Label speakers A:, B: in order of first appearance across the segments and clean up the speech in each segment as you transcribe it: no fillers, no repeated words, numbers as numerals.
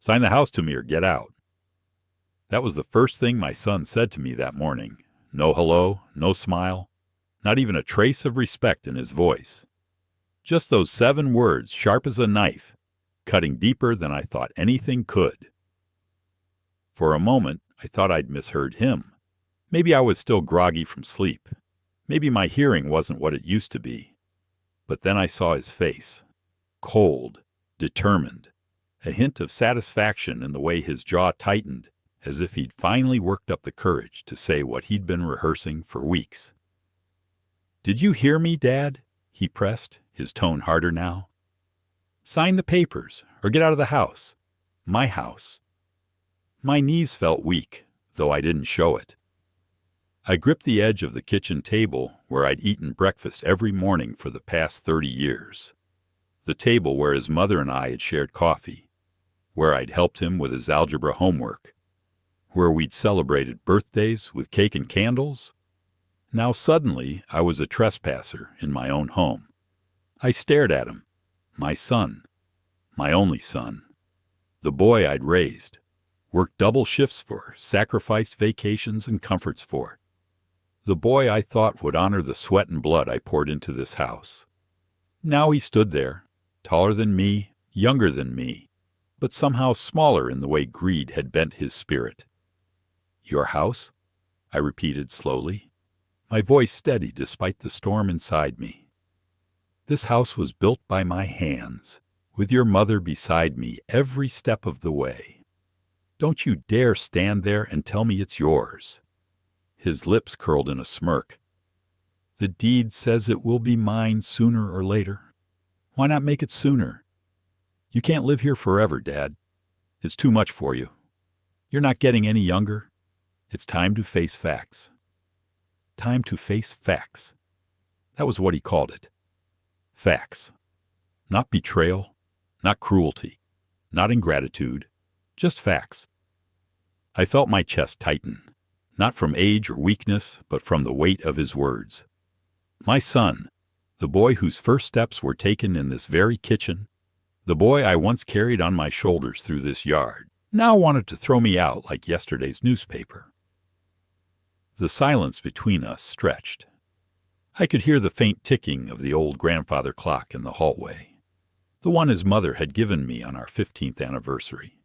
A: Sign the house to me or get out. That was the first thing my son said to me that morning. No hello, no smile, not even a trace of respect in his voice. Just those 7 words, sharp as a knife, cutting deeper than I thought anything could. For a moment, I thought I'd misheard him. Maybe I was still groggy from sleep. Maybe my hearing wasn't what it used to be. But then I saw his face. Cold, determined, a hint of satisfaction in the way his jaw tightened, as if he'd finally worked up the courage to say what he'd been rehearsing for weeks. "Did you hear me, Dad?" he pressed, his tone harder now. "Sign the papers, or get out of the house. My house." My knees felt weak, though I didn't show it. I gripped the edge of the kitchen table where I'd eaten breakfast every morning for the past 30 years. The table where his mother and I had shared coffee, where I'd helped him with his algebra homework, where we'd celebrated birthdays with cake and candles. Now suddenly I was a trespasser in my own home. I stared at him, my son, my only son, the boy I'd raised, worked double shifts for, sacrificed vacations and comforts for. The boy I thought would honor the sweat and blood I poured into this house. Now he stood there, taller than me, younger than me, but somehow smaller in the way greed had bent his spirit. "Your house?" I repeated slowly, my voice steady despite the storm inside me. "This house was built by my hands, with your mother beside me every step of the way. Don't you dare stand there and tell me it's yours." His lips curled in a smirk. "The deed says it will be mine sooner or later. Why not make it sooner? You can't live here forever, Dad. It's too much for you. You're not getting any younger. It's time to face facts." Time to face facts. That was what he called it. Facts. Not betrayal, not cruelty, not ingratitude, just facts. I felt my chest tighten, not from age or weakness, but from the weight of his words. My son, the boy whose first steps were taken in this very kitchen, the boy I once carried on my shoulders through this yard, now wanted to throw me out like yesterday's newspaper. The silence between us stretched. I could hear the faint ticking of the old grandfather clock in the hallway, the one his mother had given me on our 15th anniversary.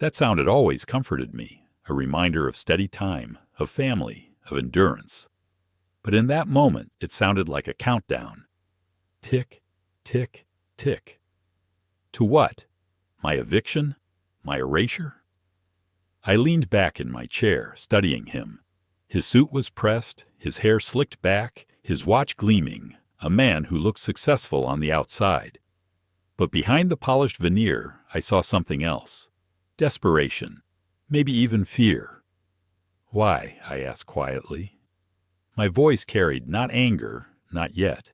A: That sound had always comforted me, a reminder of steady time, of family, of endurance. But in that moment, it sounded like a countdown. Tick, tick, tick. To what? My eviction? My erasure? I leaned back in my chair, studying him. His suit was pressed, his hair slicked back, his watch gleaming, a man who looked successful on the outside. But behind the polished veneer, I saw something else. Desperation, maybe even fear. "Why?" I asked quietly. My voice carried not anger, not yet,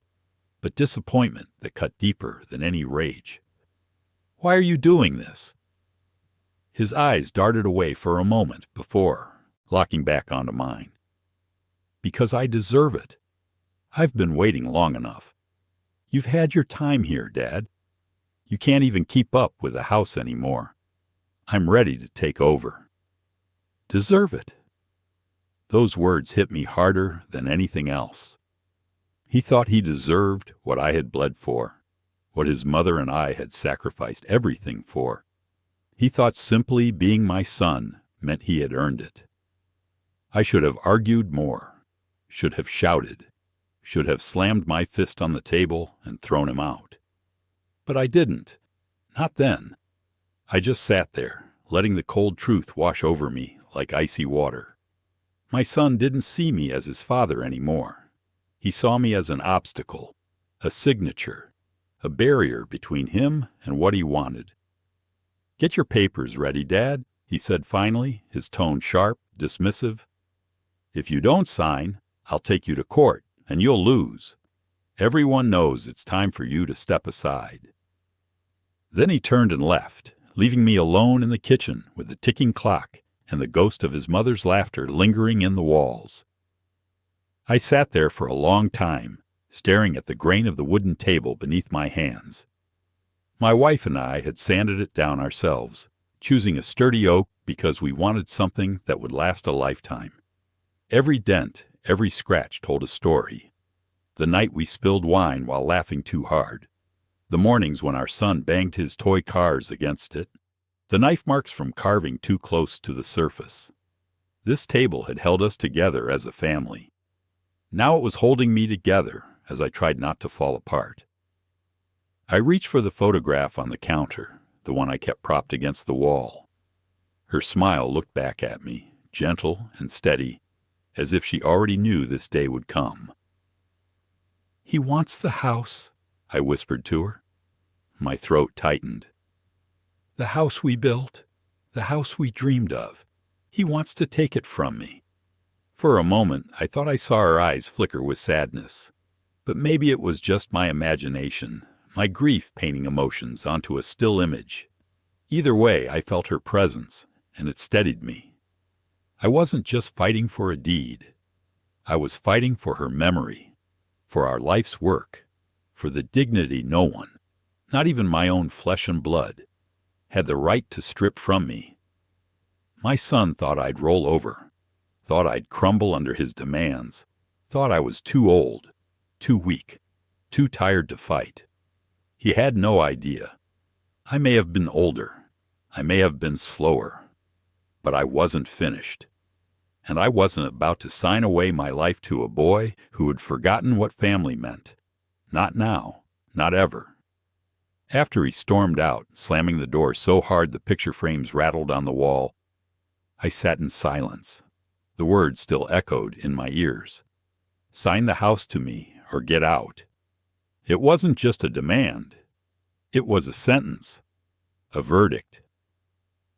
A: but disappointment that cut deeper than any rage. "Why are you doing this?" His eyes darted away for a moment before locking back onto mine. "Because I deserve it. I've been waiting long enough. You've had your time here, Dad. You can't even keep up with the house anymore. I'm ready to take over." Deserve it. Those words hit me harder than anything else. He thought he deserved what I had bled for, what his mother and I had sacrificed everything for. He thought simply being my son meant he had earned it. I should have argued more, should have shouted, should have slammed my fist on the table and thrown him out. But I didn't. Not then. I just sat there, letting the cold truth wash over me like icy water. My son didn't see me as his father anymore. He saw me as an obstacle, a signature, a barrier between him and what he wanted. "Get your papers ready, Dad," he said finally, his tone sharp, dismissive. "If you don't sign, I'll take you to court, and you'll lose. Everyone knows it's time for you to step aside." Then he turned and left, leaving me alone in the kitchen with the ticking clock and the ghost of his mother's laughter lingering in the walls. I sat there for a long time, staring at the grain of the wooden table beneath my hands. My wife and I had sanded it down ourselves, choosing a sturdy oak because we wanted something that would last a lifetime. Every dent, every scratch told a story. The night we spilled wine while laughing too hard. The mornings when our son banged his toy cars against it. The knife marks from carving too close to the surface. This table had held us together as a family. Now it was holding me together as I tried not to fall apart. I reached for the photograph on the counter, the one I kept propped against the wall. Her smile looked back at me, gentle and steady, as if she already knew this day would come. "He wants the house," I whispered to her. My throat tightened. "The house we built, the house we dreamed of. He wants to take it from me." For a moment, I thought I saw her eyes flicker with sadness. But maybe it was just my imagination, my grief painting emotions onto a still image. Either way, I felt her presence, and it steadied me. I wasn't just fighting for a deed. I was fighting for her memory, for our life's work, for the dignity no one, not even my own flesh and blood, had the right to strip from me. My son thought I'd roll over, thought I'd crumble under his demands, thought I was too old, too weak, too tired to fight. He had no idea. I may have been older, I may have been slower, but I wasn't finished. And I wasn't about to sign away my life to a boy who had forgotten what family meant. Not now, not ever. After he stormed out, slamming the door so hard the picture frames rattled on the wall, I sat in silence. The words still echoed in my ears. Sign the house to me or get out. It wasn't just a demand. It was a sentence, a verdict.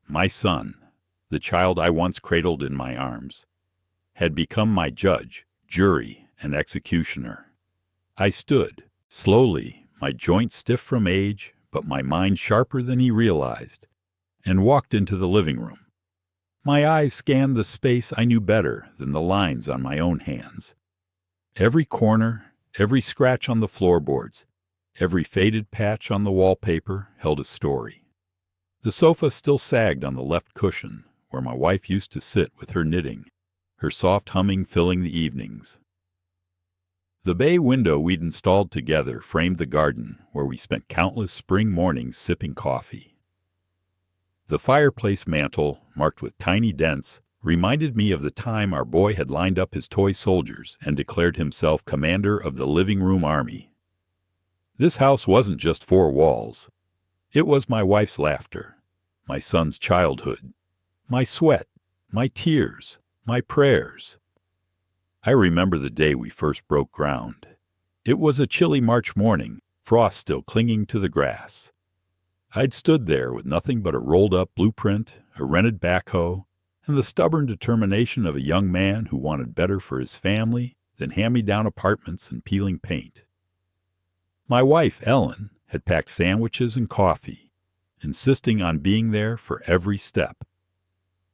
A: My son, the child I once cradled in my arms, had become my judge, jury, and executioner. I stood, slowly, my joints stiff from age, but my mind sharper than he realized, and walked into the living room. My eyes scanned the space I knew better than the lines on my own hands. Every corner, every scratch on the floorboards, every faded patch on the wallpaper held a story. The sofa still sagged on the left cushion, where my wife used to sit with her knitting, her soft humming filling the evenings. The bay window we'd installed together framed the garden, where we spent countless spring mornings sipping coffee. The fireplace mantel, marked with tiny dents, reminded me of the time our boy had lined up his toy soldiers and declared himself commander of the living room army. This house wasn't just four walls. It was my wife's laughter, my son's childhood, my sweat, my tears, my prayers. I remember the day we first broke ground. It was a chilly March morning, frost still clinging to the grass. I'd stood there with nothing but a rolled-up blueprint, a rented backhoe, and the stubborn determination of a young man who wanted better for his family than hand-me-down apartments and peeling paint. My wife, Ellen, had packed sandwiches and coffee, insisting on being there for every step.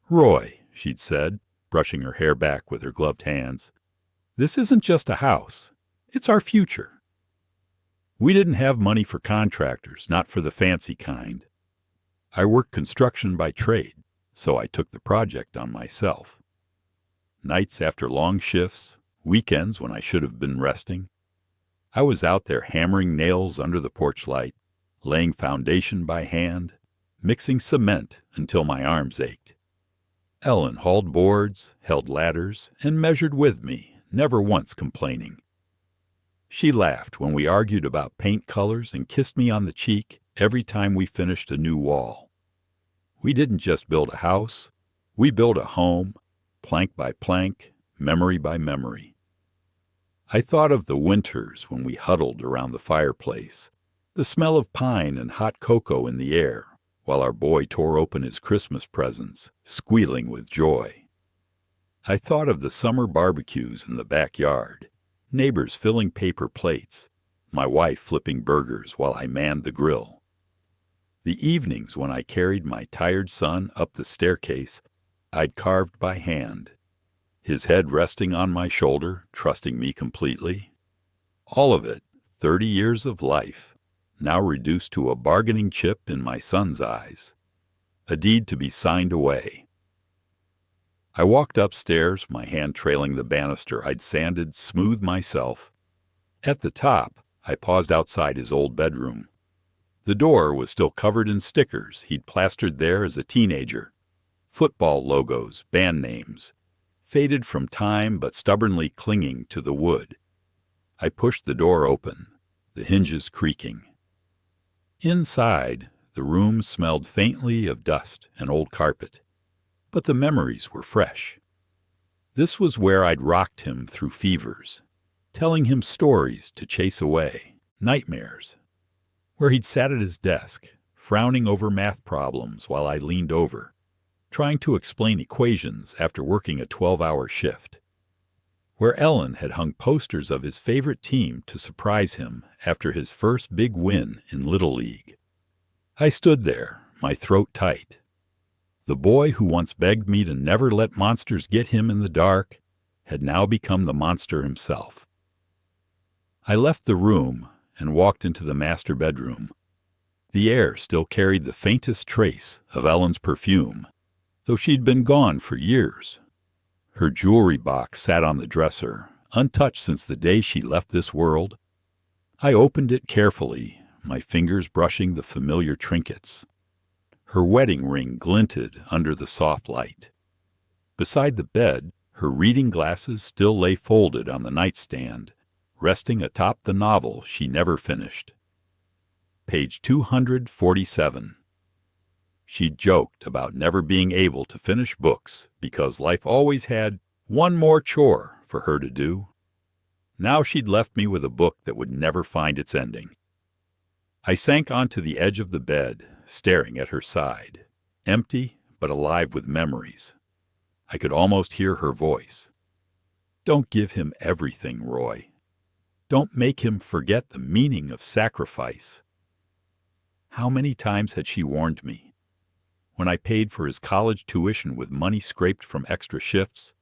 A: "Roy," she'd said, brushing her hair back with her gloved hands, "this isn't just a house. It's our future." We didn't have money for contractors, not for the fancy kind. I worked construction by trade, so I took the project on myself. Nights after long shifts, weekends when I should have been resting, I was out there hammering nails under the porch light, laying foundation by hand, mixing cement until my arms ached. Ellen hauled boards, held ladders, and measured with me, never once complaining. She laughed when we argued about paint colors and kissed me on the cheek every time we finished a new wall. We didn't just build a house, we built a home, plank by plank, memory by memory. I thought of the winters when we huddled around the fireplace, the smell of pine and hot cocoa in the air, while our boy tore open his Christmas presents, squealing with joy. I thought of the summer barbecues in the backyard, neighbors filling paper plates, my wife flipping burgers while I manned the grill. The evenings when I carried my tired son up the staircase I'd carved by hand, his head resting on my shoulder, trusting me completely. All of it, 30 years of life, now reduced to a bargaining chip in my son's eyes. a deed to be signed away. I walked upstairs, my hand trailing the banister I'd sanded smooth myself. At the top, I paused outside his old bedroom. The door was still covered in stickers he'd plastered there as a teenager. Football logos, band names, faded from time but stubbornly clinging to the wood. I pushed the door open, the hinges creaking. Inside, the room smelled faintly of dust and old carpet, but the memories were fresh. This was where I'd rocked him through fevers, telling him stories to chase away, nightmares. Where he'd sat at his desk, frowning over math problems while I leaned over, trying to explain equations after working a 12-hour shift. Where Ellen had hung posters of his favorite team to surprise him after his first big win in Little League. I stood there, my throat tight. The boy who once begged me to never let monsters get him in the dark had now become the monster himself. I left the room and walked into the master bedroom. The air still carried the faintest trace of Ellen's perfume, though she'd been gone for years. Her jewelry box sat on the dresser, untouched since the day she left this world. I opened it carefully, my fingers brushing the familiar trinkets. Her wedding ring glinted under the soft light. Beside the bed, her reading glasses still lay folded on the nightstand, resting atop the novel she never finished. Page 247. She'd joked about never being able to finish books because life always had one more chore for her to do. Now she'd left me with a book that would never find its ending. I sank onto the edge of the bed, staring at her side, empty but alive with memories. I could almost hear her voice. Don't give him everything, Roy. Don't make him forget the meaning of sacrifice. How many times had she warned me? When I paid for his college tuition with money scraped from extra shifts?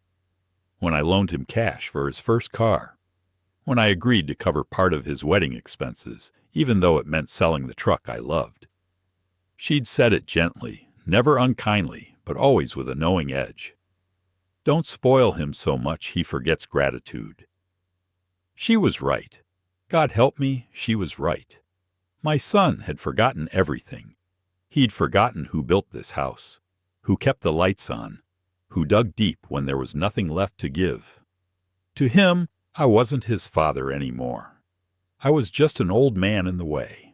A: When I loaned him cash for his first car? When I agreed to cover part of his wedding expenses, even though it meant selling the truck I loved? She'd said it gently, never unkindly, but always with a knowing edge. Don't spoil him so much he forgets gratitude. She was right. God help me, she was right. My son had forgotten everything. He'd forgotten who built this house, who kept the lights on, who dug deep when there was nothing left to give. To him, I wasn't his father anymore. I was just an old man in the way.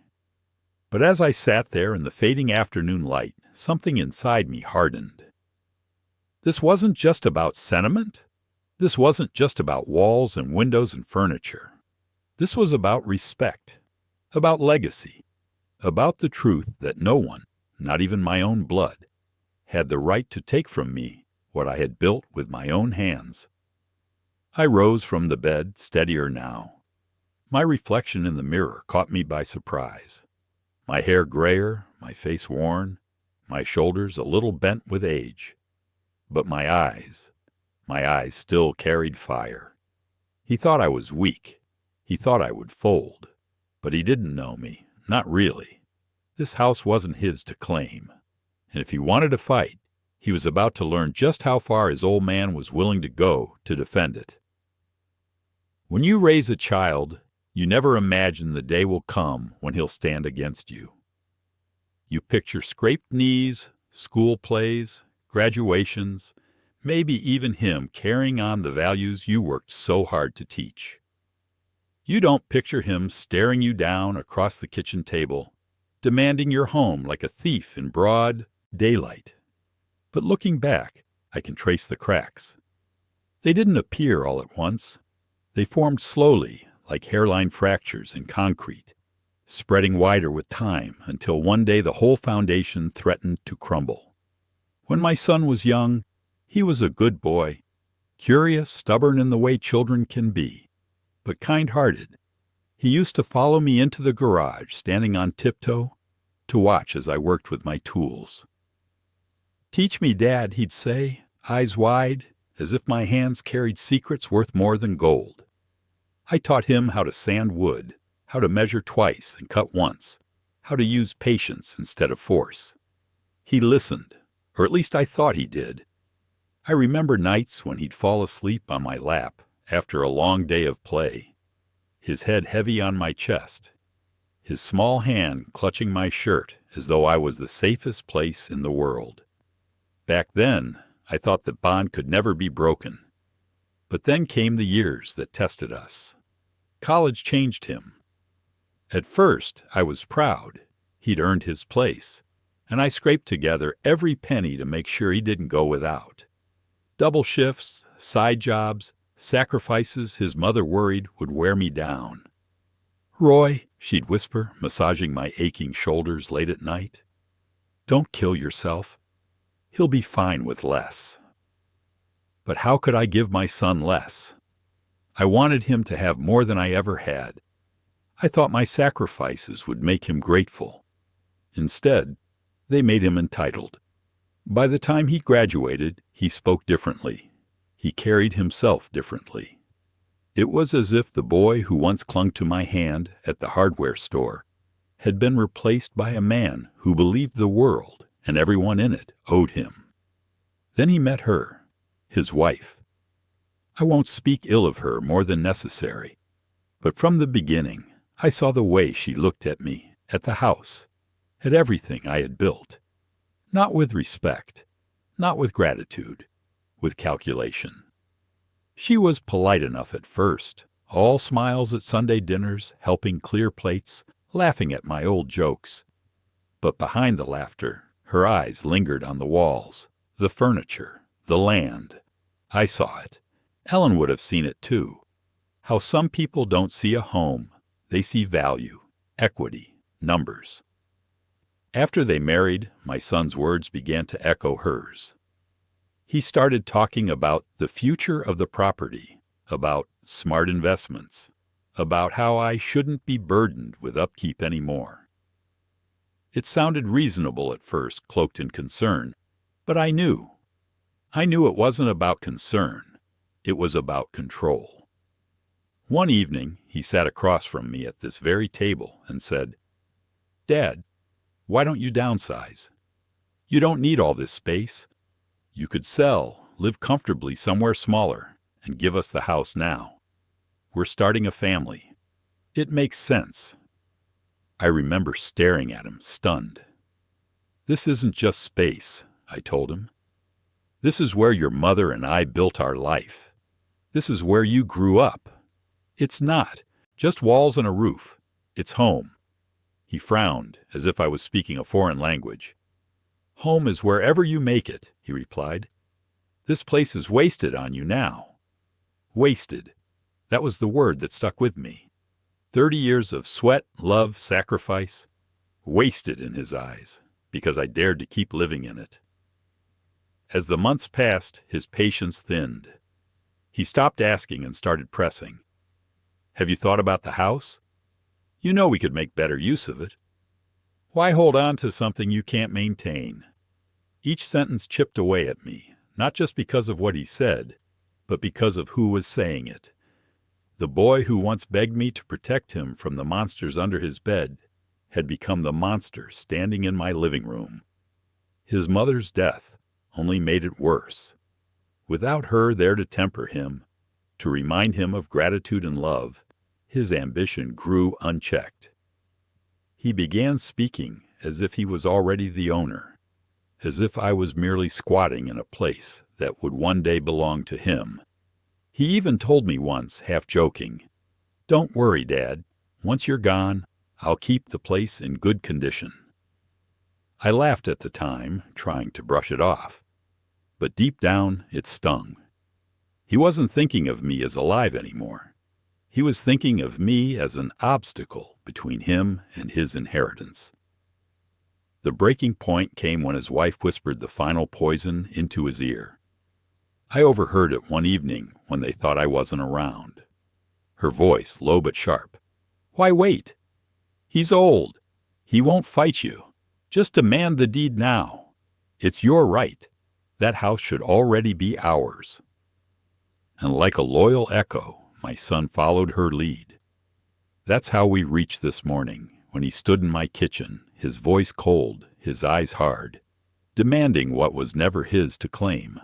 A: But as I sat there in the fading afternoon light, something inside me hardened. This wasn't just about sentiment. This wasn't just about walls and windows and furniture. This was about respect, about legacy, about the truth that no one, not even my own blood, had the right to take from me what I had built with my own hands. I rose from the bed, steadier now. My reflection in the mirror caught me by surprise. My hair grayer, my face worn, my shoulders a little bent with age. But my eyes still carried fire. He thought I was weak. He thought I would fold. But he didn't know me, not really. This house wasn't his to claim. And if he wanted to fight, he was about to learn just how far his old man was willing to go to defend it. When you raise a child, you never imagine the day will come when he'll stand against you. You picture scraped knees, school plays, graduations, maybe even him carrying on the values you worked so hard to teach. You don't picture him staring you down across the kitchen table, demanding your home like a thief in broad daylight. But looking back, I can trace the cracks. They didn't appear all at once. They formed slowly, like hairline fractures in concrete, spreading wider with time until one day the whole foundation threatened to crumble. When my son was young, he was a good boy, curious, stubborn in the way children can be, but kind-hearted. He used to follow me into the garage, standing on tiptoe, to watch as I worked with my tools. "Teach me, Dad," he'd say, eyes wide, as if my hands carried secrets worth more than gold. I taught him how to sand wood, how to measure twice and cut once, how to use patience instead of force. He listened, or at least I thought he did. I remember nights when he'd fall asleep on my lap after a long day of play, his head heavy on my chest, his small hand clutching my shirt as though I was the safest place in the world. Back then, I thought that bond could never be broken. But then came the years that tested us. College changed him. At first, I was proud. He'd earned his place, and I scraped together every penny to make sure he didn't go without. Double shifts, side jobs, sacrifices his mother worried would wear me down. "Roy," she'd whisper, massaging my aching shoulders late at night, "don't kill yourself. He'll be fine with less." But how could I give my son less? I wanted him to have more than I ever had. I thought my sacrifices would make him grateful. Instead, they made him entitled. By the time he graduated, he spoke differently. He carried himself differently. It was as if the boy who once clung to my hand at the hardware store had been replaced by a man who believed the world and everyone in it owed him. Then he met her, his wife. I won't speak ill of her more than necessary, but from the beginning I saw the way she looked at me, at the house, at everything I had built. Not with respect, not with gratitude, with calculation. She was polite enough at first, all smiles at Sunday dinners, helping clear plates, laughing at my old jokes. But behind the laughter, her eyes lingered on the walls, the furniture, the land. I saw it. Ellen would have seen it too. How some people don't see a home, they see value, equity, numbers. After they married, my son's words began to echo hers. He started talking about the future of the property, about smart investments, about how I shouldn't be burdened with upkeep anymore. It sounded reasonable at first, cloaked in concern, but I knew it wasn't about concern. It was about control. One evening, he sat across from me at this very table and said, "Dad, why don't you downsize? You don't need all this space. You could sell, live comfortably somewhere smaller, and give us the house now. We're starting a family. It makes sense." I remember staring at him, stunned. "This isn't just space," I told him. "This is where your mother and I built our life. This is where you grew up. It's not just walls and a roof. It's home." He frowned, as if I was speaking a foreign language. "Home is wherever you make it," he replied. "This place is wasted on you now." Wasted. That was the word that stuck with me. 30 years of sweat, love, sacrifice, wasted in his eyes, because I dared to keep living in it. As the months passed, his patience thinned. He stopped asking and started pressing. "Have you thought about the house? You know we could make better use of it. Why hold on to something you can't maintain?" Each sentence chipped away at me, not just because of what he said, but because of who was saying it. The boy who once begged me to protect him from the monsters under his bed had become the monster standing in my living room. His mother's death only made it worse. Without her there to temper him, to remind him of gratitude and love, his ambition grew unchecked. He began speaking as if he was already the owner, as if I was merely squatting in a place that would one day belong to him. He even told me once, half joking, "Don't worry, Dad. Once you're gone, I'll keep the place in good condition." I laughed at the time, trying to brush it off, but deep down it stung. He wasn't thinking of me as alive anymore. He was thinking of me as an obstacle between him and his inheritance. The breaking point came when his wife whispered the final poison into his ear. I overheard it one evening when they thought I wasn't around. Her voice, low but sharp. "Why wait? He's old. He won't fight you. Just demand the deed now. It's your right. That house should already be ours." And like a loyal echo, my son followed her lead. That's how we reached this morning, when he stood in my kitchen, his voice cold, his eyes hard. demanding what was never his to claim.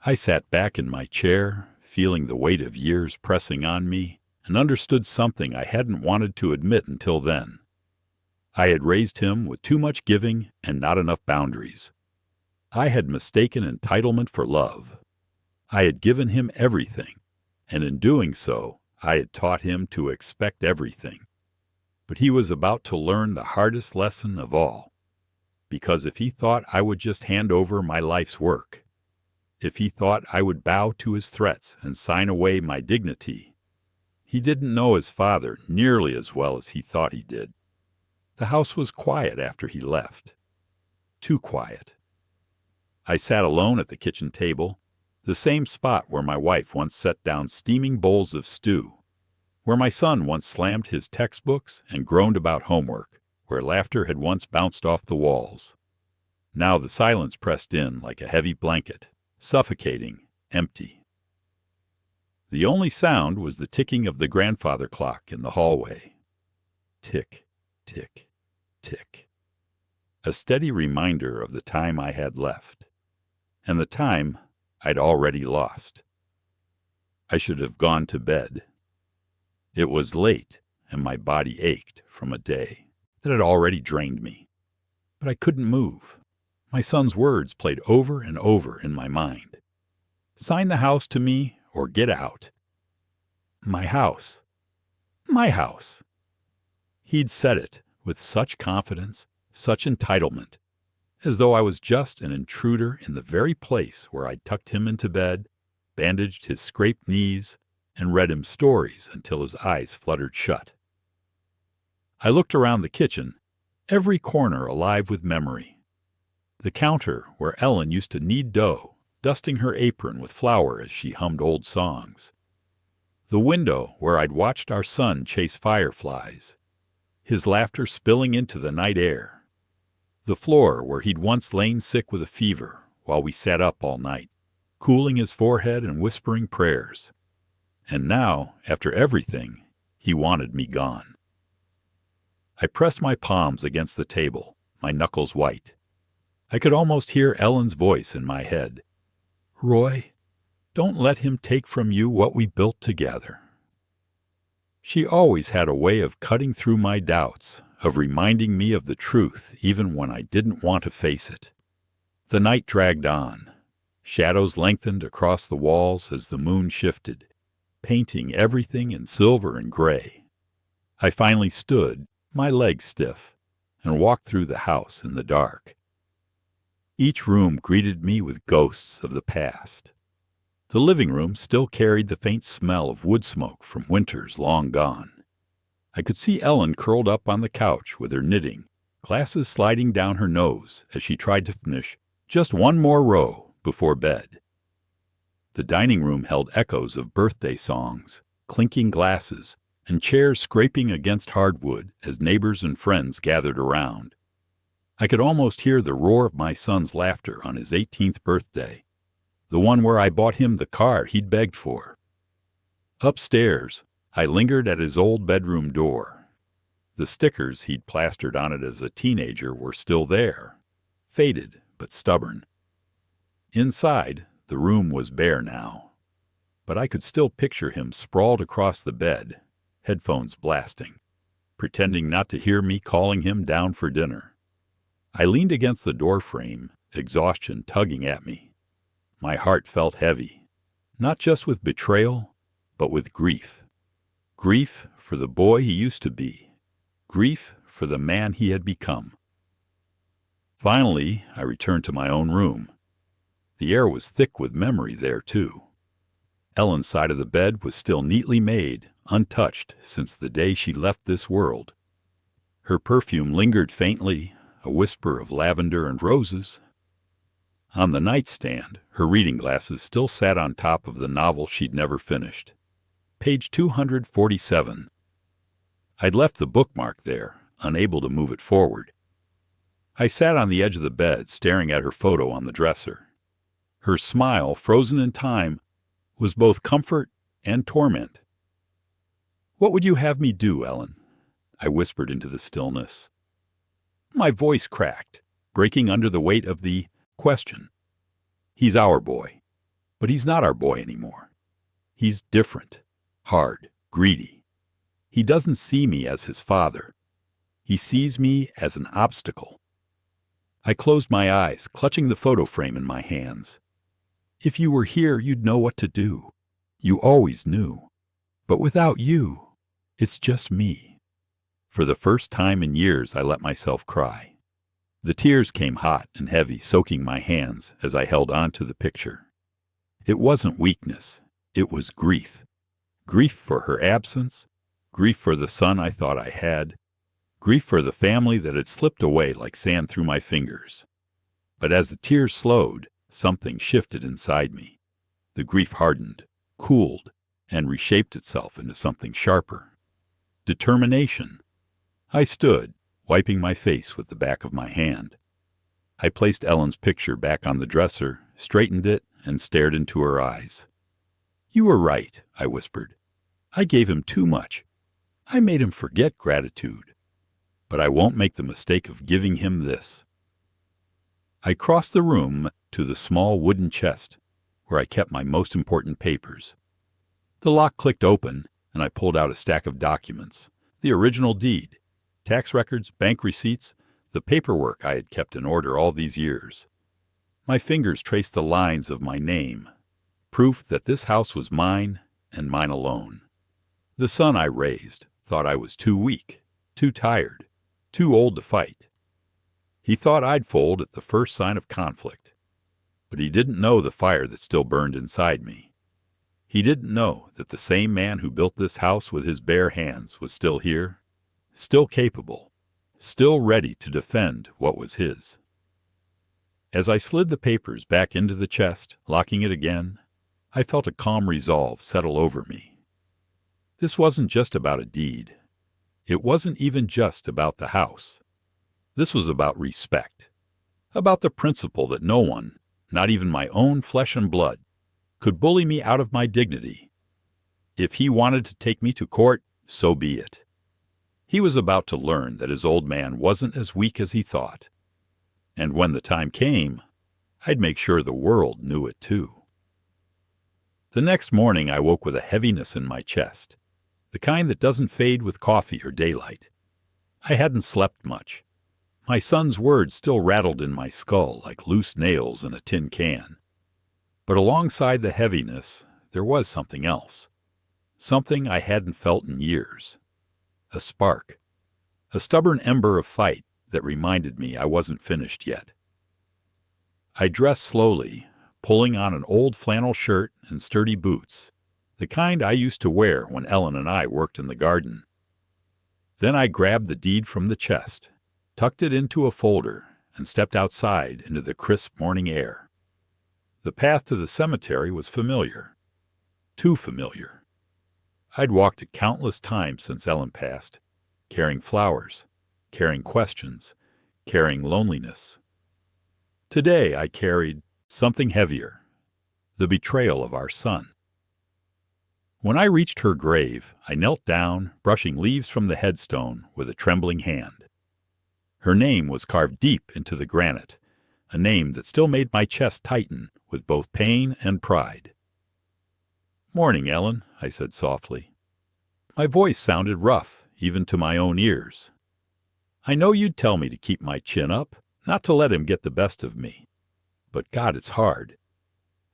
A: I sat back in my chair, feeling the weight of years pressing on me, and understood something I hadn't wanted to admit until then. I had raised him with too much giving and not enough boundaries. I had mistaken entitlement for love. I had given him everything, and in doing so, I had taught him to expect everything. But he was about to learn the hardest lesson of all, because if he thought I would just hand over my life's work, if he thought I would bow to his threats and sign away my dignity, he didn't know his father nearly as well as he thought he did. The house was quiet after he left. Too quiet. I sat alone at the kitchen table, the same spot where my wife once set down steaming bowls of stew, where my son once slammed his textbooks and groaned about homework, where laughter had once bounced off the walls. Now the silence pressed in like a heavy blanket, suffocating, empty. The only sound was the ticking of the grandfather clock in the hallway. Tick, tick, tick. A steady reminder of the time I had left, and the time I'd already lost. I should have gone to bed. It was late, and my body ached from a day that had already drained me. But I couldn't move. My son's words played over and over in my mind. Sign the house to me or get out. My house. My house. He'd said it with such confidence, such entitlement, as though I was just an intruder in the very place where I'd tucked him into bed, bandaged his scraped knees, and read him stories until his eyes fluttered shut. I looked around the kitchen, every corner alive with memory. The counter where Ellen used to knead dough, dusting her apron with flour as she hummed old songs. The window where I'd watched our son chase fireflies, his laughter spilling into the night air. The floor where he'd once lain sick with a fever while we sat up all night, cooling his forehead and whispering prayers. And now, after everything, he wanted me gone. I pressed my palms against the table, my knuckles white. I could almost hear Ellen's voice in my head. Roy, don't let him take from you what we built together. She always had a way of cutting through my doubts, of reminding me of the truth even when I didn't want to face it. The night dragged on. Shadows lengthened across the walls as the moon shifted, painting everything in silver and gray. I finally stood, my legs stiff, and walked through the house in the dark. Each room greeted me with ghosts of the past. The living room still carried the faint smell of wood smoke from winters long gone. I could see Ellen curled up on the couch with her knitting, glasses sliding down her nose as she tried to finish just one more row before bed. The dining room held echoes of birthday songs, clinking glasses, and chairs scraping against hardwood as neighbors and friends gathered around. I could almost hear the roar of my son's laughter on his 18th birthday, the one where I bought him the car he'd begged for. Upstairs, I lingered at his old bedroom door. The stickers he'd plastered on it as a teenager were still there, faded but stubborn. Inside, the room was bare now, but I could still picture him sprawled across the bed, headphones blasting, pretending not to hear me calling him down for dinner. I leaned against the doorframe, exhaustion tugging at me. My heart felt heavy, not just with betrayal, but with grief. Grief for the boy he used to be. Grief for the man he had become. Finally, I returned to my own room. The air was thick with memory there, too. Ellen's side of the bed was still neatly made, untouched since the day she left this world. Her perfume lingered faintly, a whisper of lavender and roses. On the nightstand, her reading glasses still sat on top of the novel she'd never finished. Page 247. I'd left the bookmark there, unable to move it forward. I sat on the edge of the bed, staring at her photo on the dresser. Her smile, frozen in time, was both comfort and torment. "What would you have me do, Ellen?" I whispered into the stillness. My voice cracked. breaking under the weight of the question. He's our boy, but he's not our boy anymore. He's different, hard, greedy. He doesn't see me as his father. He sees me as an obstacle. I closed my eyes, clutching the photo frame in my hands. If you were here, you'd know what to do. You always knew. But without you, it's just me. For the first time in years, I let myself cry. The tears came hot and heavy, soaking my hands as I held on to the picture. It wasn't weakness. It was grief. Grief for her absence, grief for the son I thought I had, grief for the family that had slipped away like sand through my fingers. But as the tears slowed, something shifted inside me. The grief hardened, cooled, and reshaped itself into something sharper. Determination. I stood, wiping my face with the back of my hand. I placed Ellen's picture back on the dresser, straightened it, and stared into her eyes. "You were right," I whispered. "I gave him too much. I made him forget gratitude. But I won't make the mistake of giving him this." I crossed the room to the small wooden chest where I kept my most important papers. The lock clicked open, and I pulled out a stack of documents, the original deed, tax records, bank receipts, the paperwork I had kept in order all these years. My fingers traced the lines of my name, proof that this house was mine and mine alone. The son I raised thought I was too weak, too tired, too old to fight. He thought I'd fold at the first sign of conflict. But he didn't know the fire that still burned inside me. He didn't know that the same man who built this house with his bare hands was still here, still capable, still ready to defend what was his. As I slid the papers back into the chest, locking it again, I felt a calm resolve settle over me. This wasn't just about a deed. It wasn't even just about the house. This was about respect, about the principle that no one, not even my own flesh and blood, could bully me out of my dignity. If he wanted to take me to court, so be it. He was about to learn that his old man wasn't as weak as he thought. And when the time came, I'd make sure the world knew it too. The next morning I woke with a heaviness in my chest, the kind that doesn't fade with coffee or daylight. I hadn't slept much. My son's words still rattled in my skull like loose nails in a tin can. But alongside the heaviness, there was something else. Something I hadn't felt in years. A spark. A stubborn ember of fight that reminded me I wasn't finished yet. I dressed slowly, pulling on an old flannel shirt and sturdy boots, the kind I used to wear when Ellen and I worked in the garden. Then I grabbed the deed from the chest, tucked it into a folder, and stepped outside into the crisp morning air. The path to the cemetery was familiar. Too familiar. I'd walked it countless times since Ellen passed, carrying flowers, carrying questions, carrying loneliness. Today I carried something heavier, the betrayal of our son. When I reached her grave, I knelt down, brushing leaves from the headstone with a trembling hand. Her name was carved deep into the granite, a name that still made my chest tighten with both pain and pride. "Morning, Ellen," I said softly. My voice sounded rough, even to my own ears. "I know you'd tell me to keep my chin up, not to let him get the best of me. But God, it's hard.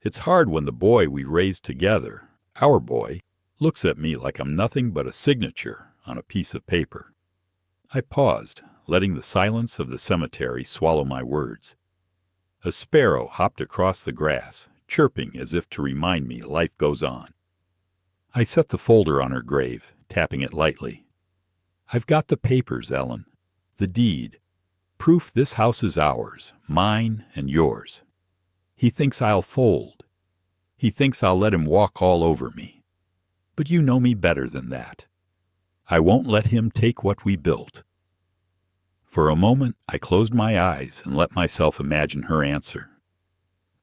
A: It's hard when the boy we raised together, our boy, looks at me like I'm nothing but a signature on a piece of paper." I paused, letting the silence of the cemetery swallow my words. A sparrow hopped across the grass, chirping as if to remind me life goes on. I set the folder on her grave, tapping it lightly. "I've got the papers, Ellen. The deed. Proof this house is ours, mine and yours. He thinks I'll fold. He thinks I'll let him walk all over me. But you know me better than that. I won't let him take what we built." For a moment, I closed my eyes and let myself imagine her answer.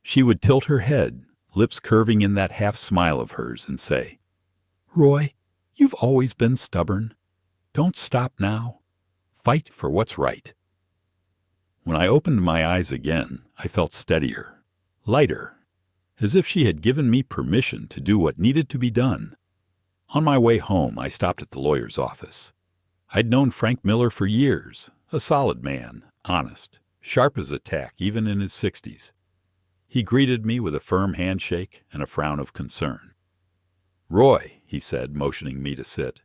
A: She would tilt her head, lips curving in that half-smile of hers, and say, "Roy, you've always been stubborn. Don't stop now. Fight for what's right." When I opened my eyes again, I felt steadier, lighter, as if she had given me permission to do what needed to be done. On my way home, I stopped at the lawyer's office. I'd known Frank Miller for years, a solid man, honest, sharp as a tack even in his 60s. He greeted me with a firm handshake and a frown of concern. "Roy," he said, motioning me to sit.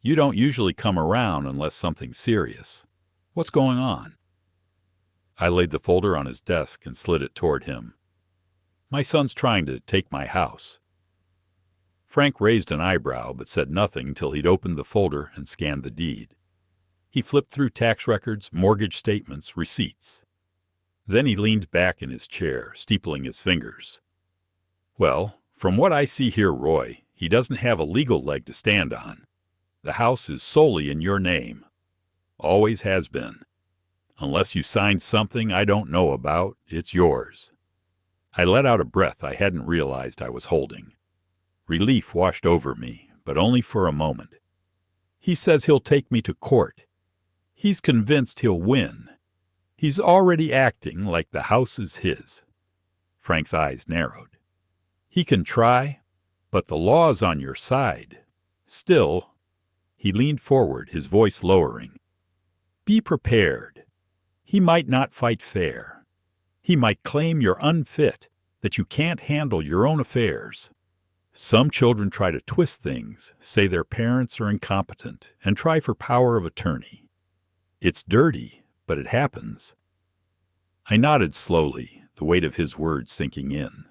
A: "You don't usually come around unless something's serious. What's going on?" I laid the folder on his desk and slid it toward him. "My son's trying to take my house." Frank raised an eyebrow but said nothing till he'd opened the folder and scanned the deed. He flipped through tax records, mortgage statements, receipts. Then he leaned back in his chair, steepling his fingers. "Well, from what I see here, Roy, he doesn't have a legal leg to stand on. The house is solely in your name. Always has been. Unless you signed something I don't know about, it's yours." I let out a breath I hadn't realized I was holding. Relief washed over me, but only for a moment. "He says he'll take me to court. He's convinced he'll win. He's already acting like the house is his." Frank's eyes narrowed. "He can try, but the law's on your side. Still," he leaned forward, his voice lowering, "be prepared. He might not fight fair. He might claim you're unfit, that you can't handle your own affairs. Some children try to twist things, say their parents are incompetent, and try for power of attorney. It's dirty, but it happens." I nodded slowly, the weight of his words sinking in.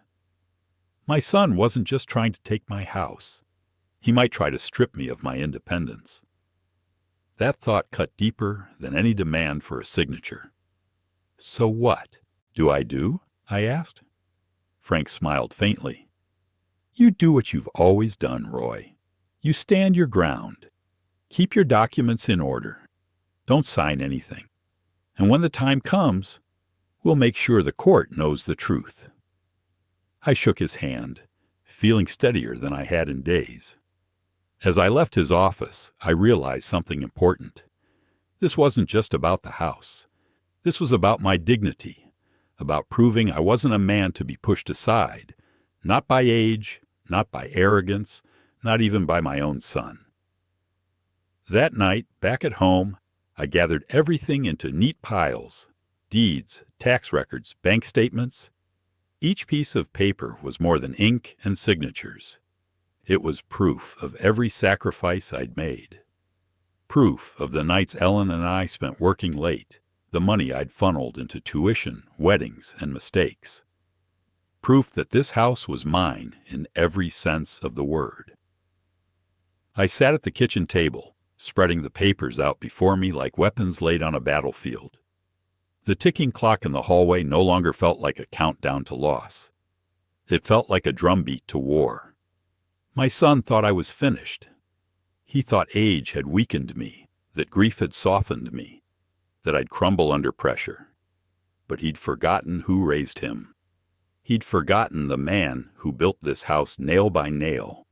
A: My son wasn't just trying to take my house. He might try to strip me of my independence. That thought cut deeper than any demand for a signature. "So what do I do?" I asked. Frank smiled faintly. "You do what you've always done, Roy. You stand your ground. Keep your documents in order. Don't sign anything. And when the time comes, we'll make sure the court knows the truth." I shook his hand, feeling steadier than I had in days. As I left his office, I realized something important. This wasn't just about the house. This was about my dignity, about proving I wasn't a man to be pushed aside, not by age, not by arrogance, not even by my own son. That night, back at home, I gathered everything into neat piles: deeds, tax records, bank statements. Each piece of paper was more than ink and signatures. It was proof of every sacrifice I'd made. Proof of the nights Ellen and I spent working late, the money I'd funneled into tuition, weddings, and mistakes. Proof that this house was mine in every sense of the word. I sat at the kitchen table, spreading the papers out before me like weapons laid on a battlefield. The ticking clock in the hallway no longer felt like a countdown to loss. It felt like a drumbeat to war. My son thought I was finished. He thought age had weakened me, that grief had softened me, that I'd crumble under pressure. But he'd forgotten who raised him. He'd forgotten the man who built this house nail by nail,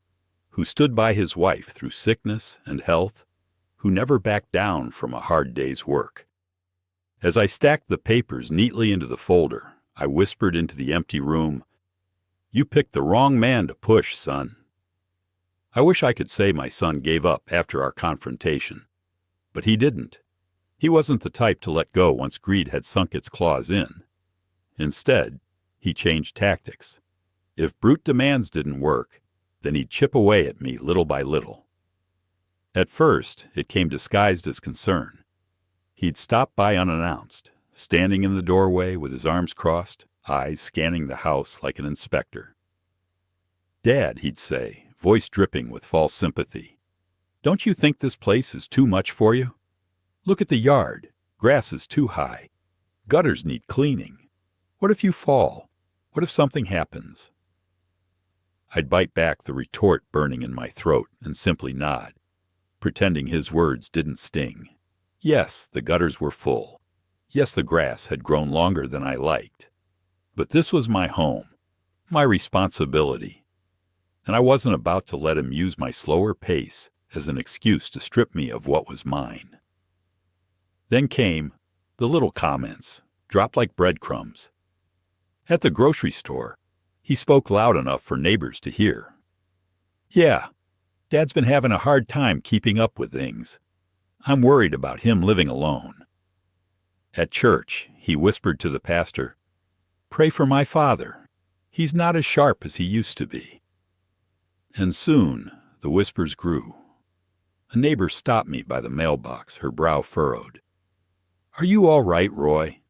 A: who stood by his wife through sickness and health, who never backed down from a hard day's work. As I stacked the papers neatly into the folder, I whispered into the empty room, "You picked the wrong man to push, son." I wish I could say my son gave up after our confrontation, but he didn't. He wasn't the type to let go once greed had sunk its claws in. Instead, he changed tactics. If brute demands didn't work, then he'd chip away at me little by little. At first, it came disguised as concern. He'd stop by unannounced, standing in the doorway with his arms crossed, eyes scanning the house like an inspector. "Dad," he'd say, voice dripping with false sympathy, "don't you think this place is too much for you? Look at the yard. Grass is too high. Gutters need cleaning. What if you fall? What if something happens?" I'd bite back the retort burning in my throat and simply nod, pretending his words didn't sting. Yes, the gutters were full. Yes, the grass had grown longer than I liked. But this was my home, my responsibility. And I wasn't about to let him use my slower pace as an excuse to strip me of what was mine. Then came The little comments dropped like breadcrumbs. At the grocery store, he spoke loud enough for neighbors to hear. "Yeah, Dad's been having a hard time keeping up with things. I'm worried about him living alone." At church, he whispered to the pastor, "Pray for my father. He's not as sharp as he used to be." And soon, the whispers grew. A neighbor stopped me by the mailbox, her brow furrowed. "Are you all right, Roy?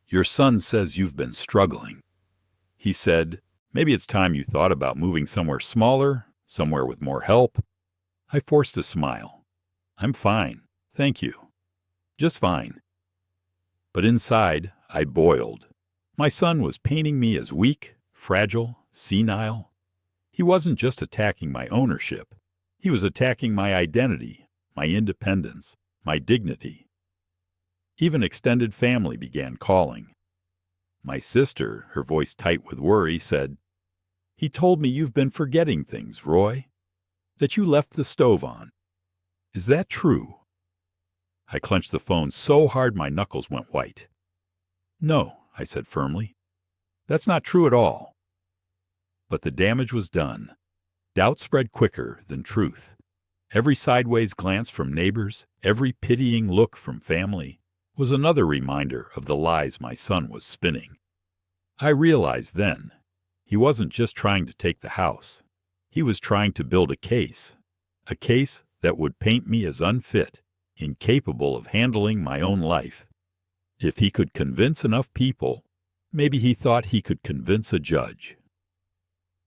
A: Your son says you've been struggling." He said, "Maybe it's time you thought about moving somewhere smaller, somewhere with more help." I forced a smile. "I'm fine, thank you. Just fine." But inside, I boiled. My son was painting me as weak, fragile, senile. He wasn't just attacking my ownership. He was attacking my identity, my independence, my dignity. Even extended family began calling. My sister, her voice tight with worry, said, "He told me you've been forgetting things, Roy. That you left the stove on. Is that true?" I clenched the phone so hard my knuckles went white. "No," I said firmly. "That's not true at all." But the damage was done. Doubt spread quicker than truth. Every sideways glance from neighbors, every pitying look from family, was another reminder of the lies my son was spinning. I realized then, he wasn't just trying to take the house. He was trying to build a case that would paint me as unfit, incapable of handling my own life. If he could convince enough people, maybe he thought he could convince a judge.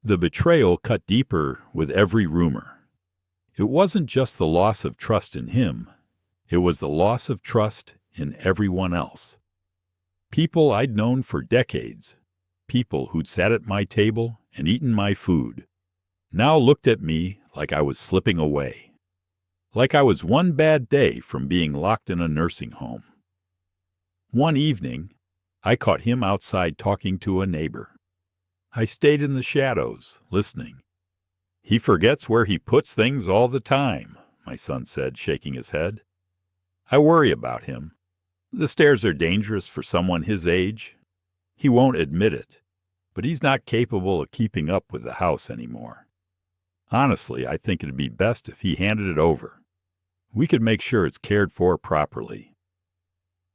A: The betrayal cut deeper with every rumor. It wasn't just the loss of trust in him, it was the loss of trust in everyone else. People I'd known for decades, people who'd sat at my table and eaten my food, now looked at me like I was slipping away, like I was one bad day from being locked in a nursing home. One evening, I caught him outside talking to a neighbor. I stayed in the shadows, listening. "He forgets where he puts things all the time," my son said, shaking his head. "I worry about him. The stairs are dangerous for someone his age. He won't admit it, but he's not capable of keeping up with the house anymore. Honestly, I think it'd be best if he handed it over. We could make sure it's cared for properly."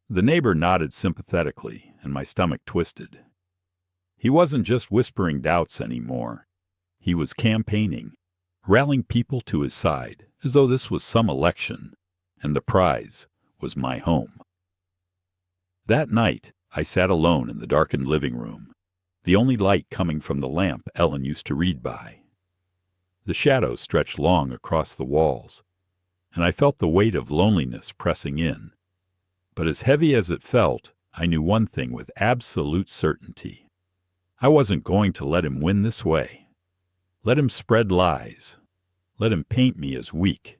A: The neighbor nodded sympathetically, and my stomach twisted. He wasn't just whispering doubts anymore. He was campaigning, rallying people to his side, as though this was some election, and the prize was my home. That night, I sat alone in the darkened living room, the only light coming from the lamp Ellen used to read by. The shadows stretched long across the walls, and I felt the weight of loneliness pressing in. But as heavy as it felt, I knew one thing with absolute certainty. I wasn't going to let him win this way. Let him spread lies. Let him paint me as weak.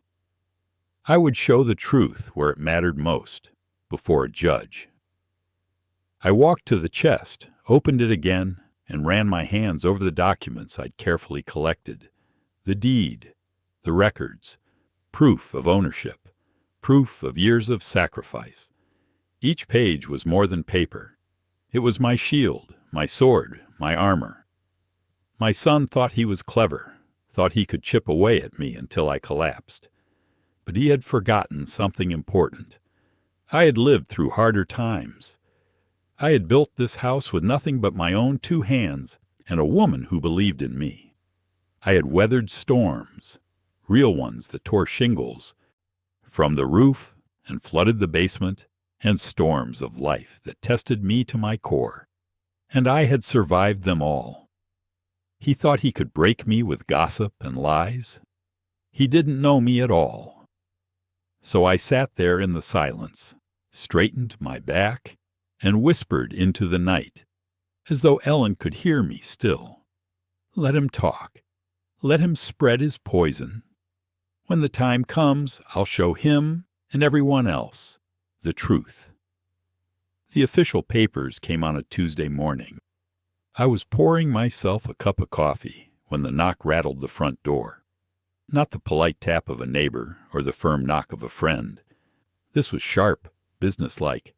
A: I would show the truth where it mattered most, before a judge. I walked to the chest, opened it again, and ran my hands over the documents I'd carefully collected. The deed, the records, proof of ownership, proof of years of sacrifice. Each page was more than paper. It was my shield, my sword, my armor. My son thought he was clever, thought he could chip away at me until I collapsed. But he had forgotten something important. I had lived through harder times. I had built this house with nothing but my own 2 hands and a woman who believed in me. I had weathered storms, real ones that tore shingles from the roof and flooded the basement, and storms of life that tested me to my core. And I had survived them all. He thought he could break me with gossip and lies. He didn't know me at all. So I sat there in the silence, straightened my back, and whispered into the night, as though Ellen could hear me still. Let him talk. Let him spread his poison. When the time comes, I'll show him and everyone else the truth. The official papers came on a Tuesday morning. I was pouring myself a cup of coffee when the knock rattled the front door. Not the polite tap of a neighbor or the firm knock of a friend. This was sharp, businesslike.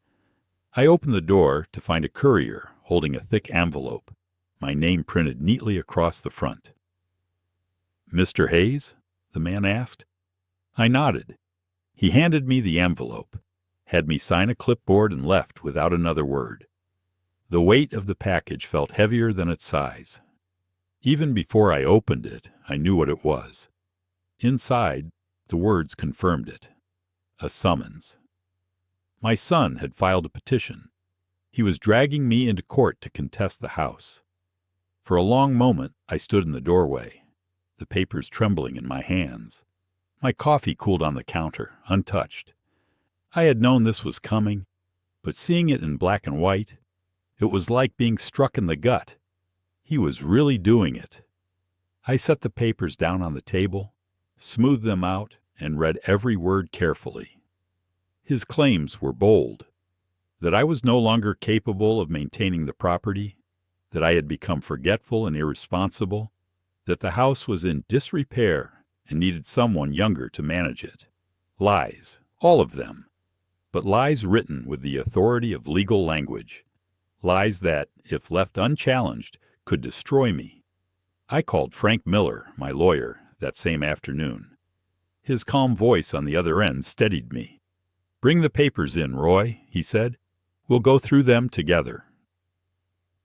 A: I opened the door to find a courier holding a thick envelope, my name printed neatly across the front. "Mr. Hayes?" the man asked. I nodded. He handed me the envelope, had me sign a clipboard, and left without another word. The weight of the package felt heavier than its size. Even before I opened it, I knew what it was. Inside, the words confirmed it. A summons. My son had filed a petition. He was dragging me into court to contest the house. For a long moment, I stood in the doorway, the papers trembling in my hands. My coffee cooled on the counter, untouched. I had known this was coming, but seeing it in black and white, it was like being struck in the gut. He was really doing it. I set the papers down on the table, smoothed them out, and read every word carefully. His claims were bold. That I was no longer capable of maintaining the property, that I had become forgetful and irresponsible, that the house was in disrepair and needed someone younger to manage it. Lies, all of them, but lies written with the authority of legal language. Lies that, if left unchallenged, could destroy me. I called Frank Miller, my lawyer, that same afternoon. His calm voice on the other end steadied me. "Bring the papers in, Roy," he said. "We'll go through them together."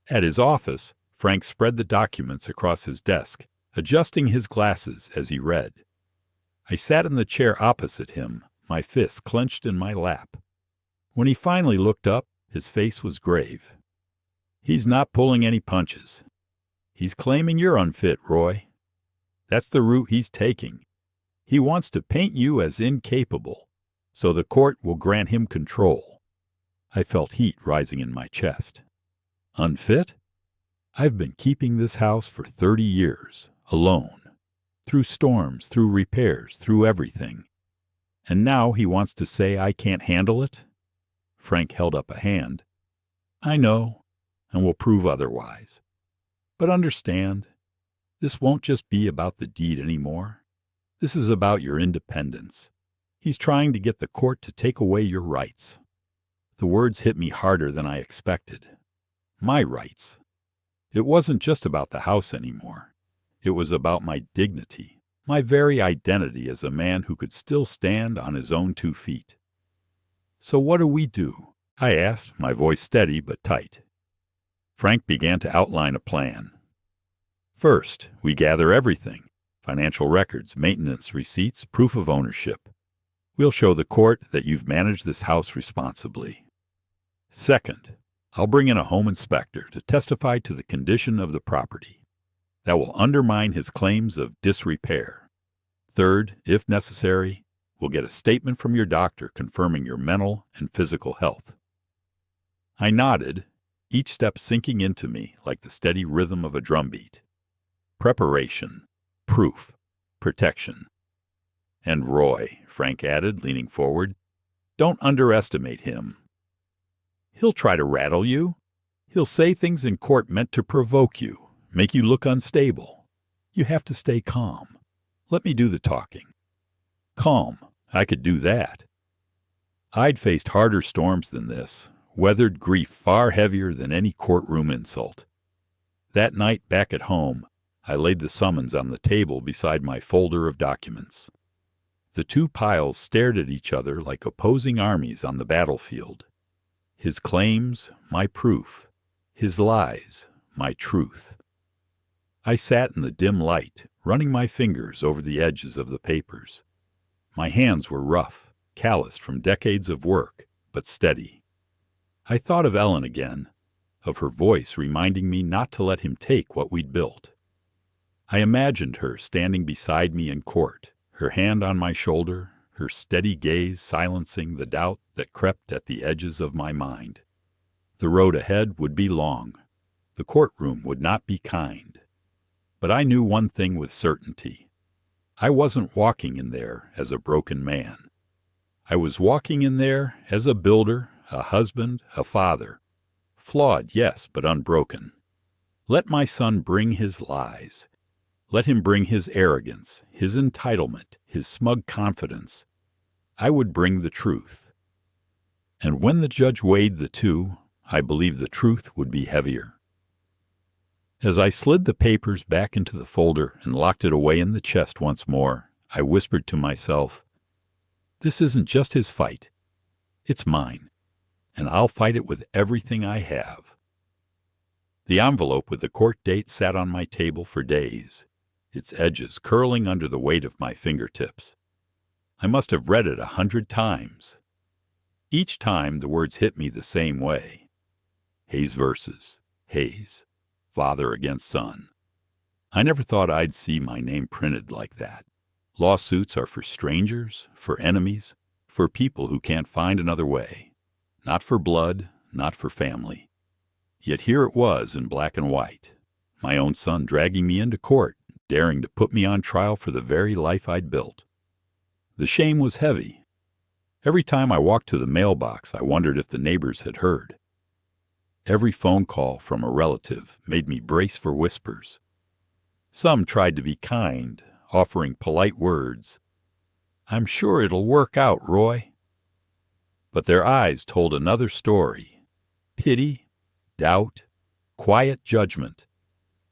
A: At his office, Frank spread the documents across his desk, adjusting his glasses as he read. I sat in the chair opposite him, my fists clenched in my lap. When he finally looked up, his face was grave. "He's not pulling any punches. He's claiming you're unfit, Roy. That's the route he's taking. He wants to paint you as incapable, so the court will grant him control." I felt heat rising in my chest. Unfit? I've been keeping this house for 30 years, alone. Through storms, through repairs, through everything. And now he wants to say I can't handle it? Frank held up a hand. "I know, and will prove otherwise. But understand, this won't just be about the deed anymore. This is about your independence. He's trying to get the court to take away your rights." The words hit me harder than I expected. My rights. It wasn't just about the house anymore. It was about my dignity, my very identity as a man who could still stand on his own 2 feet. "So what do we do?" I asked, my voice steady but tight. Frank began to outline a plan. "First, we gather everything: financial records, maintenance receipts, proof of ownership. We'll show the court that you've managed this house responsibly. Second, I'll bring in a home inspector to testify to the condition of the property. That will undermine his claims of disrepair. Third, if necessary, we'll get a statement from your doctor confirming your mental and physical health." I nodded, each step sinking into me like the steady rhythm of a drumbeat. Preparation, proof, protection. "And Roy," Frank added, leaning forward, "don't underestimate him. He'll try to rattle you. He'll say things in court meant to provoke you, make you look unstable. You have to stay calm. Let me do the talking." Calm. I could do that. I'd faced harder storms than this, weathered grief far heavier than any courtroom insult. That night back at home, I laid the summons on the table beside my folder of documents. The 2 piles stared at each other like opposing armies on the battlefield. His claims, my proof. His lies, my truth. I sat in the dim light, running my fingers over the edges of the papers. My hands were rough, calloused from decades of work, but steady. I thought of Ellen again, of her voice reminding me not to let him take what we'd built. I imagined her standing beside me in court, her hand on my shoulder, her steady gaze silencing the doubt that crept at the edges of my mind. The road ahead would be long. The courtroom would not be kind. But I knew one thing with certainty. I wasn't walking in there as a broken man. I was walking in there as a builder, a husband, a father. Flawed, yes, but unbroken. Let my son bring his lies. Let him bring his arrogance, his entitlement, his smug confidence. I would bring the truth. And when the judge weighed the two, I believed the truth would be heavier. As I slid the papers back into the folder and locked it away in the chest once more, I whispered to myself, "This isn't just his fight. It's mine, and I'll fight it with everything I have." The envelope with the court date sat on my table for days, its edges curling under the weight of my fingertips. I must have read it 100 times. Each time the words hit me the same way. Hayes versus Hayes, father against son. I never thought I'd see my name printed like that. Lawsuits are for strangers, for enemies, for people who can't find another way. Not for blood, not for family. Yet here it was in black and white. My own son dragging me into court, daring to put me on trial for the very life I'd built. The shame was heavy. Every time I walked to the mailbox, I wondered if the neighbors had heard. Every phone call from a relative made me brace for whispers. Some tried to be kind, offering polite words. "I'm sure it'll work out, Roy." But their eyes told another story. Pity, doubt, quiet judgment.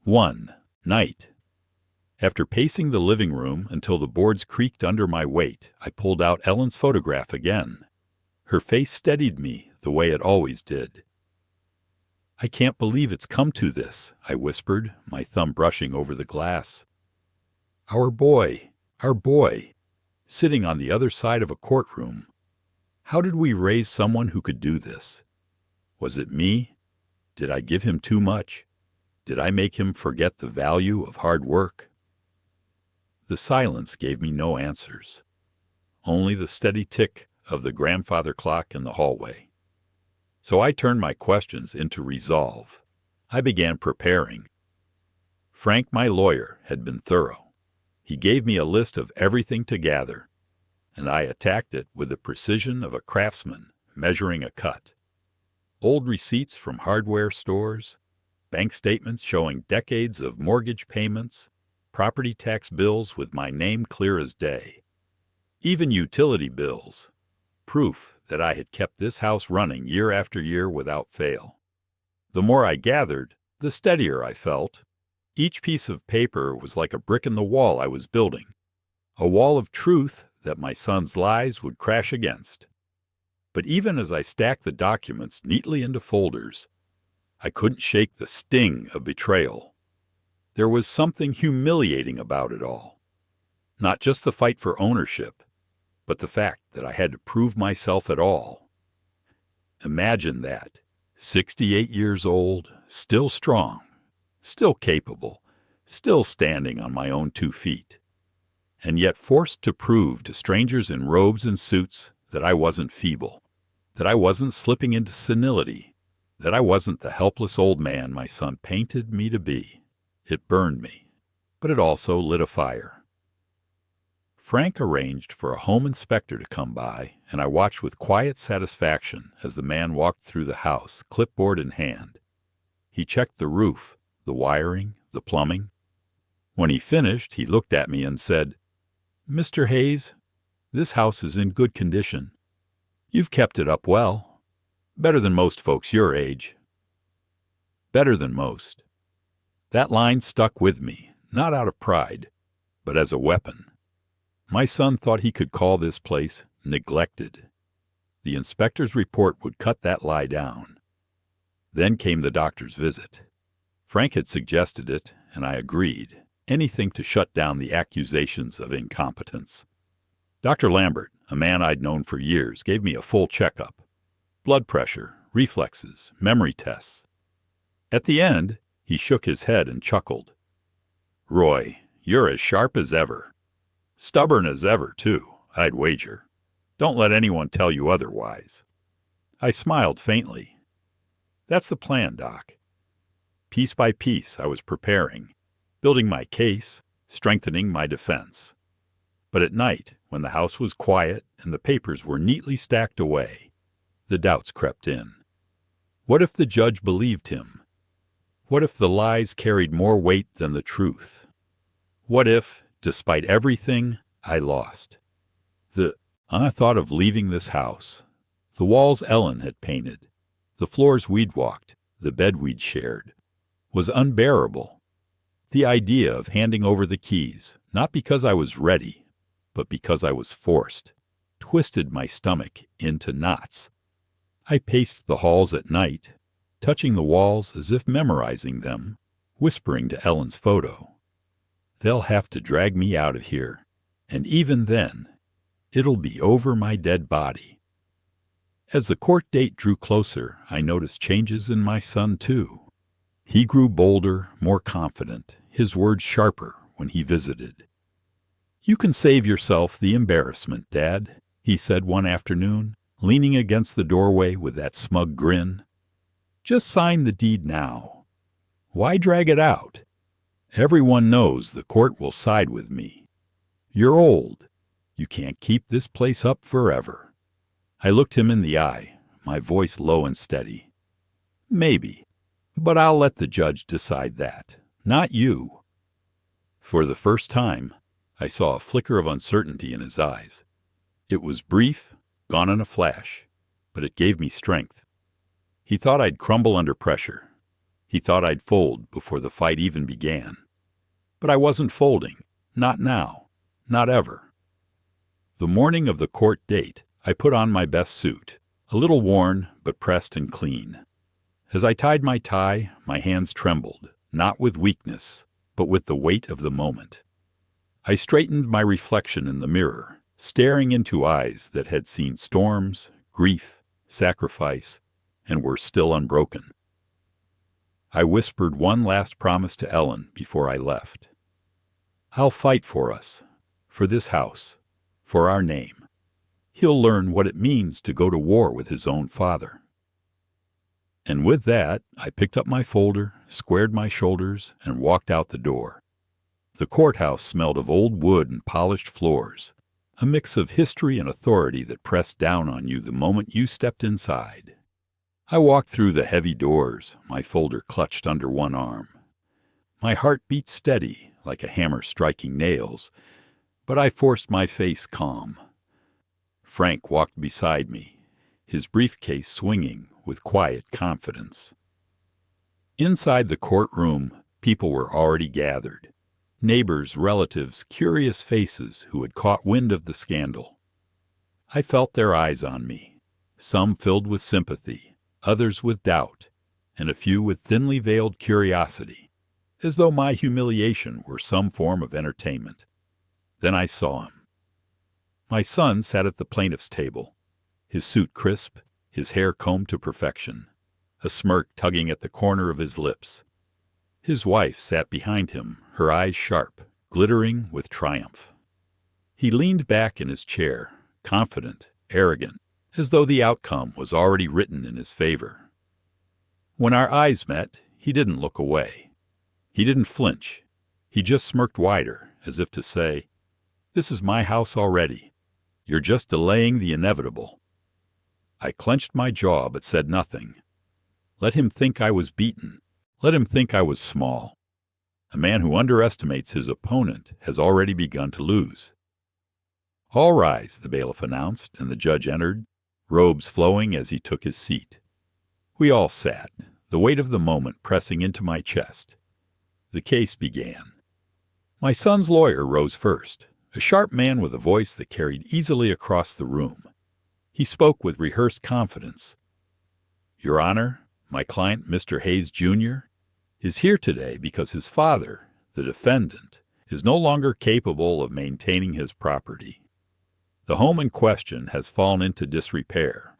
A: One night, after pacing the living room until the boards creaked under my weight, I pulled out Ellen's photograph again. Her face steadied me the way it always did. "I can't believe it's come to this," I whispered, my thumb brushing over the glass. Our boy, sitting on the other side of a courtroom. How did we raise someone who could do this? Was it me? Did I give him too much? Did I make him forget the value of hard work? The silence gave me no answers, only the steady tick of the grandfather clock in the hallway. So I turned my questions into resolve. I began preparing. Frank, my lawyer, had been thorough. He gave me a list of everything to gather, and I attacked it with the precision of a craftsman measuring a cut. Old receipts from hardware stores, bank statements showing decades of mortgage payments, property tax bills with my name clear as day, even utility bills, proof that I had kept this house running year after year without fail. The more I gathered, the steadier I felt. Each piece of paper was like a brick in the wall I was building, a wall of truth that my son's lies would crash against. But even as I stacked the documents neatly into folders, I couldn't shake the sting of betrayal. There was something humiliating about it all. Not just the fight for ownership, but the fact that I had to prove myself at all. Imagine that, 68 years old, still strong, still capable, still standing on my own 2 feet, and yet forced to prove to strangers in robes and suits that I wasn't feeble, that I wasn't slipping into senility, that I wasn't the helpless old man my son painted me to be. It burned me, but it also lit a fire. Frank arranged for a home inspector to come by, and I watched with quiet satisfaction as the man walked through the house, clipboard in hand. He checked the roof, the wiring, the plumbing. When he finished, he looked at me and said, "Mr. Hayes, this house is in good condition. You've kept it up well. Better than most folks your age." Better than most. That line stuck with me, not out of pride, but as a weapon. My son thought he could call this place neglected. The inspector's report would cut that lie down. Then came the doctor's visit. Frank had suggested it, and I agreed. Anything to shut down the accusations of incompetence. Dr. Lambert, a man I'd known for years, gave me a full checkup. Blood pressure, reflexes, memory tests. At the end, he shook his head and chuckled. "Roy, you're as sharp as ever. Stubborn as ever, too, I'd wager. Don't let anyone tell you otherwise." I smiled faintly. "That's the plan, Doc." Piece by piece, I was preparing, building my case, strengthening my defense. But at night, when the house was quiet and the papers were neatly stacked away, the doubts crept in. What if the judge believed him? What if the lies carried more weight than the truth? What if, despite everything, I lost? I thought of leaving this house, The walls Ellen had painted, the floors we'd walked, the bed we'd shared, was unbearable. The idea of handing over the keys, not because I was ready, but because I was forced, twisted my stomach into knots. I paced the halls at night, touching the walls as if memorizing them, whispering to Ellen's photo. They'll have to drag me out of here, and even then, it'll be over my dead body. As the court date drew closer, I noticed changes in my son, too. He grew bolder, more confident, his words sharper when he visited. "You can save yourself the embarrassment, Dad," he said one afternoon, leaning against the doorway with that smug grin. "Just sign the deed now. Why drag it out? Everyone knows the court will side with me. You're old. You can't keep this place up forever." I looked him in the eye, my voice low and steady. "Maybe, but I'll let the judge decide that, not you." For the first time, I saw a flicker of uncertainty in his eyes. It was brief, gone in a flash, but it gave me strength. He thought I'd crumble under pressure. He thought I'd fold before the fight even began. But I wasn't folding, not now, not ever. The morning of the court date, I put on my best suit, a little worn but pressed and clean. As I tied my tie, my hands trembled, not with weakness, but with the weight of the moment. I straightened my reflection in the mirror, staring into eyes that had seen storms, grief, sacrifice, and were still unbroken. I whispered one last promise to Ellen before I left. "I'll fight for us, for this house, for our name. He'll learn what it means to go to war with his own father." And with that, I picked up my folder, squared my shoulders, and walked out the door. The courthouse smelled of old wood and polished floors, a mix of history and authority that pressed down on you the moment you stepped inside. I walked through the heavy doors, my folder clutched under one arm. My heart beat steady, like a hammer striking nails, but I forced my face calm. Frank walked beside me, his briefcase swinging with quiet confidence. Inside the courtroom, people were already gathered. Neighbors, relatives, curious faces who had caught wind of the scandal. I felt their eyes on me, some filled with sympathy, others with doubt, and a few with thinly veiled curiosity, as though my humiliation were some form of entertainment. Then I saw him. My son sat at the plaintiff's table, his suit crisp, his hair combed to perfection, a smirk tugging at the corner of his lips. His wife sat behind him, her eyes sharp, glittering with triumph. He leaned back in his chair, confident, arrogant, as though the outcome was already written in his favor. When our eyes met, he didn't look away. He didn't flinch. He just smirked wider, as if to say, "This is my house already. You're just delaying the inevitable." I clenched my jaw but said nothing. Let him think I was beaten. Let him think I was small. A man who underestimates his opponent has already begun to lose. "All rise," the bailiff announced, and the judge entered, robes flowing as he took his seat. We all sat, the weight of the moment pressing into my chest. The case began. My son's lawyer rose first, a sharp man with a voice that carried easily across the room. He spoke with rehearsed confidence. "Your Honor, my client, Mr. Hayes, Jr., is here today because his father, the defendant, is no longer capable of maintaining his property. The home in question has fallen into disrepair,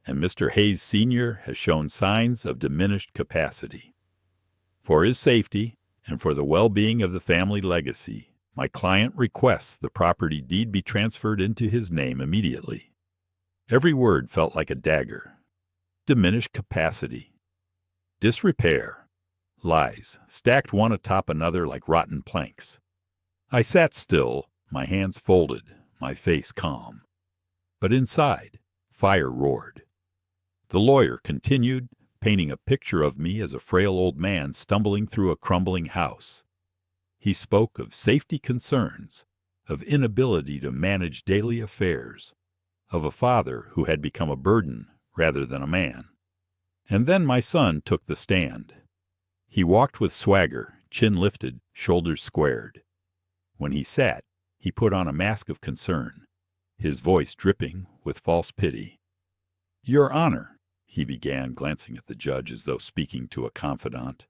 A: and Mr. Hayes, Sr. has shown signs of diminished capacity. For his safety and for the well-being of the family legacy, my client requests the property deed be transferred into his name immediately." Every word felt like a dagger. Diminished capacity. Disrepair. Lies, stacked one atop another like rotten planks. I sat still, my hands folded, my face calm. But inside, fire roared. The lawyer continued, painting a picture of me as a frail old man stumbling through a crumbling house. He spoke of safety concerns, of inability to manage daily affairs, of a father who had become a burden rather than a man. And then my son took the stand. He walked with swagger, chin lifted, shoulders squared. When he sat, he put on a mask of concern, his voice dripping with false pity. "Your Honor," he began, glancing at the judge as though speaking to a confidant,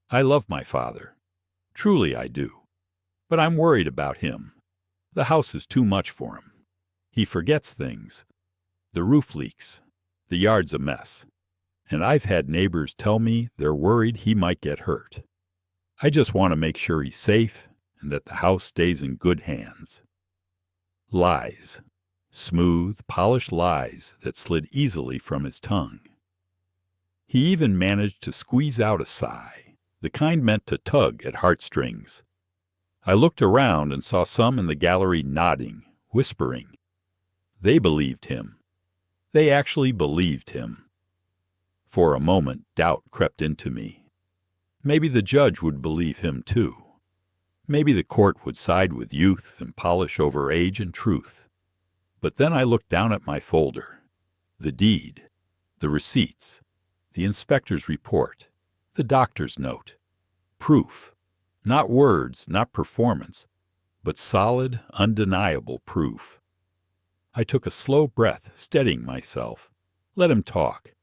A: "I love my father. Truly I do. But I'm worried about him. The house is too much for him. He forgets things. The roof leaks. The yard's a mess. And I've had neighbors tell me they're worried he might get hurt. I just want to make sure he's safe and that the house stays in good hands." Lies. Smooth, polished lies that slid easily from his tongue. He even managed to squeeze out a sigh, the kind meant to tug at heartstrings. I looked around and saw some in the gallery nodding, whispering. They believed him. They actually believed him. For a moment, doubt crept into me. Maybe the judge would believe him too. Maybe the court would side with youth and polish over age and truth. But then I looked down at my folder. The deed, the receipts, the inspector's report, the doctor's note. Proof. Not words, not performance, but solid, undeniable proof. I took a slow breath, steadying myself. Let him talk.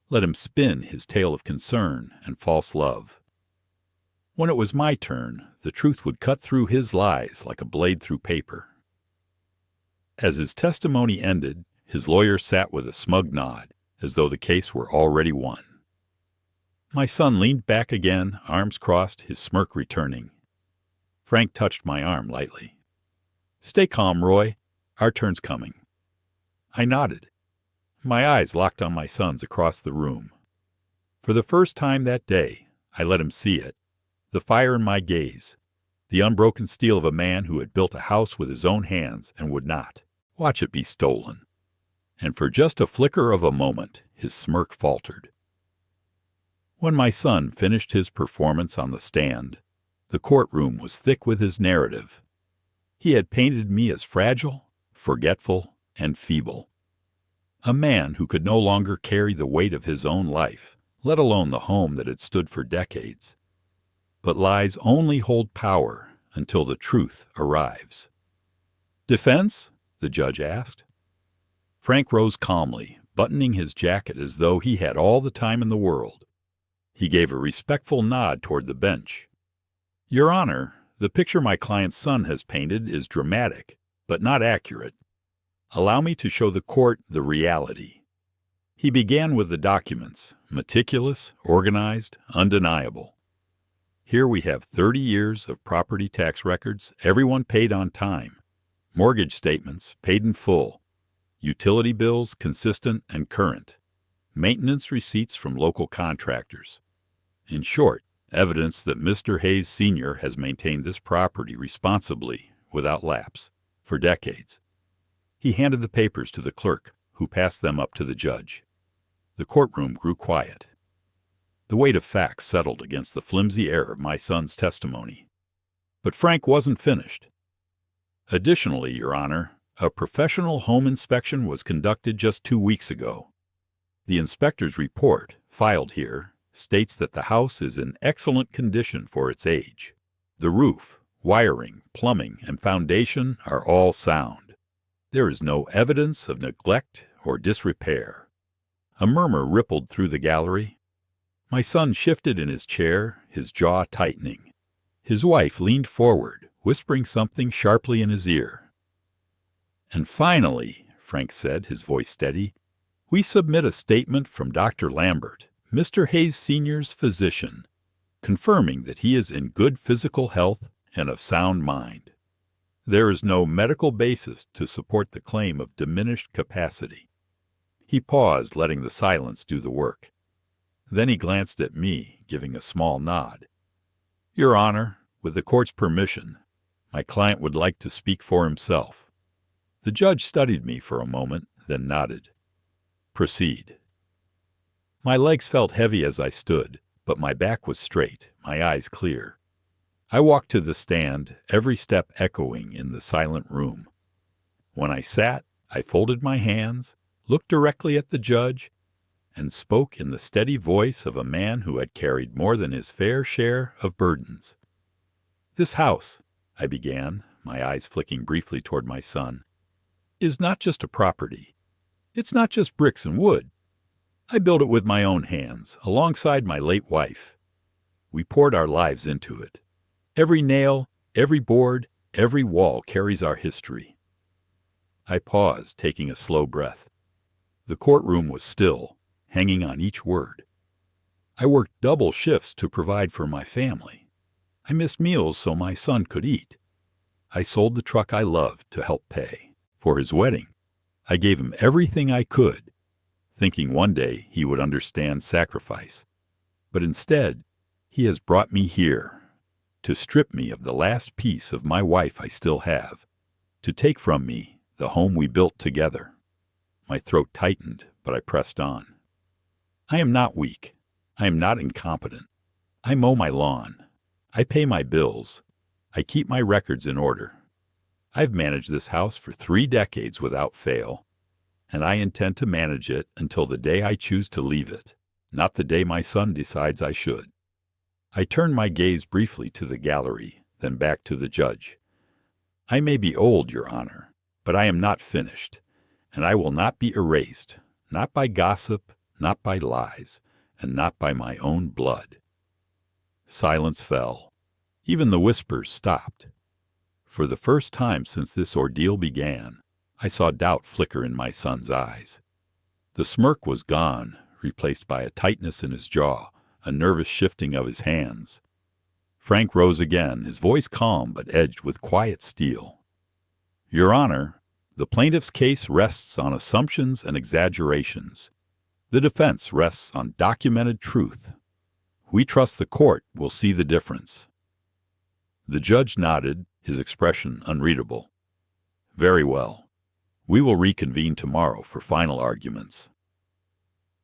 A: Let him spin his tale of concern and false love. When it was my turn, the truth would cut through his lies like a blade through paper. As his testimony ended, his lawyer sat with a smug nod, as though the case were already won. My son leaned back again, arms crossed, his smirk returning. Frank touched my arm lightly. "Stay calm, Roy. Our turn's coming." I nodded. My eyes locked on my son's across the room. For the first time that day, I let him see it. The fire in my gaze. The unbroken steel of a man who had built a house with his own hands and would not watch it be stolen. And for just a flicker of a moment, his smirk faltered. When my son finished his performance on the stand, the courtroom was thick with his narrative. He had painted me as fragile, forgetful, and feeble. A man who could no longer carry the weight of his own life, let alone the home that had stood for decades. But lies only hold power until the truth arrives. "Defense?" the judge asked. Frank rose calmly, buttoning his jacket as though he had all the time in the world. He gave a respectful nod toward the bench. "Your Honor, the picture my client's son has painted is dramatic, but not accurate. Allow me to show the court the reality." He began with the documents, meticulous, organized, undeniable. Here we have 30 years of property tax records, everyone paid on time. Mortgage statements, paid in full. Utility bills, consistent and current. Maintenance receipts from local contractors. In short, evidence that Mr. Hayes Sr. has maintained this property responsibly, without lapse, for decades. He handed the papers to the clerk, who passed them up to the judge. The courtroom grew quiet. The weight of facts settled against the flimsy air of my son's testimony. But Frank wasn't finished. "Additionally, Your Honor, a professional home inspection was conducted just 2 weeks ago. The inspector's report, filed here, states that the house is in excellent condition for its age. The roof, wiring, plumbing, and foundation are all sound. There is no evidence of neglect or disrepair." A murmur rippled through the gallery. My son shifted in his chair, his jaw tightening. His wife leaned forward, whispering something sharply in his ear. "And finally," Frank said, his voice steady, "we submit a statement from Dr. Lambert, Mr. Hayes Sr.'s physician, confirming that he is in good physical health and of sound mind. There is no medical basis to support the claim of diminished capacity." He paused, letting the silence do the work. Then he glanced at me, giving a small nod. "Your Honor, with the court's permission, my client would like to speak for himself." The judge studied me for a moment, then nodded. "Proceed." My legs felt heavy as I stood, but my back was straight, my eyes clear. I walked to the stand, every step echoing in the silent room. When I sat, I folded my hands, looked directly at the judge, and spoke in the steady voice of a man who had carried more than his fair share of burdens. "This house," I began, my eyes flicking briefly toward my son, "is not just a property. It's not just bricks and wood. I built it with my own hands, alongside my late wife. We poured our lives into it. Every nail, every board, every wall carries our history." I paused, taking a slow breath. The courtroom was still, hanging on each word. I worked double shifts to provide for my family. I missed meals so my son could eat. I sold the truck I loved to help pay for his wedding. I gave him everything I could, thinking one day he would understand sacrifice. But instead, he has brought me here, to strip me of the last piece of my wife I still have, to take from me the home we built together. My throat tightened, but I pressed on. I am not weak. I am not incompetent. I mow my lawn. I pay my bills. I keep my records in order. I've managed this house for 3 decades without fail, and I intend to manage it until the day I choose to leave it, not the day my son decides I should. I turned my gaze briefly to the gallery, then back to the judge. I may be old, Your Honor, but I am not finished, and I will not be erased, not by gossip, not by lies, and not by my own blood. Silence fell. Even the whispers stopped. For the first time since this ordeal began, I saw doubt flicker in my son's eyes. The smirk was gone, replaced by a tightness in his jaw, a nervous shifting of his hands. Frank rose again, his voice calm but edged with quiet steel. Your Honor, the plaintiff's case rests on assumptions and exaggerations. The defense rests on documented truth. We trust the court will see the difference. The judge nodded, his expression unreadable. Very well. We will reconvene tomorrow for final arguments.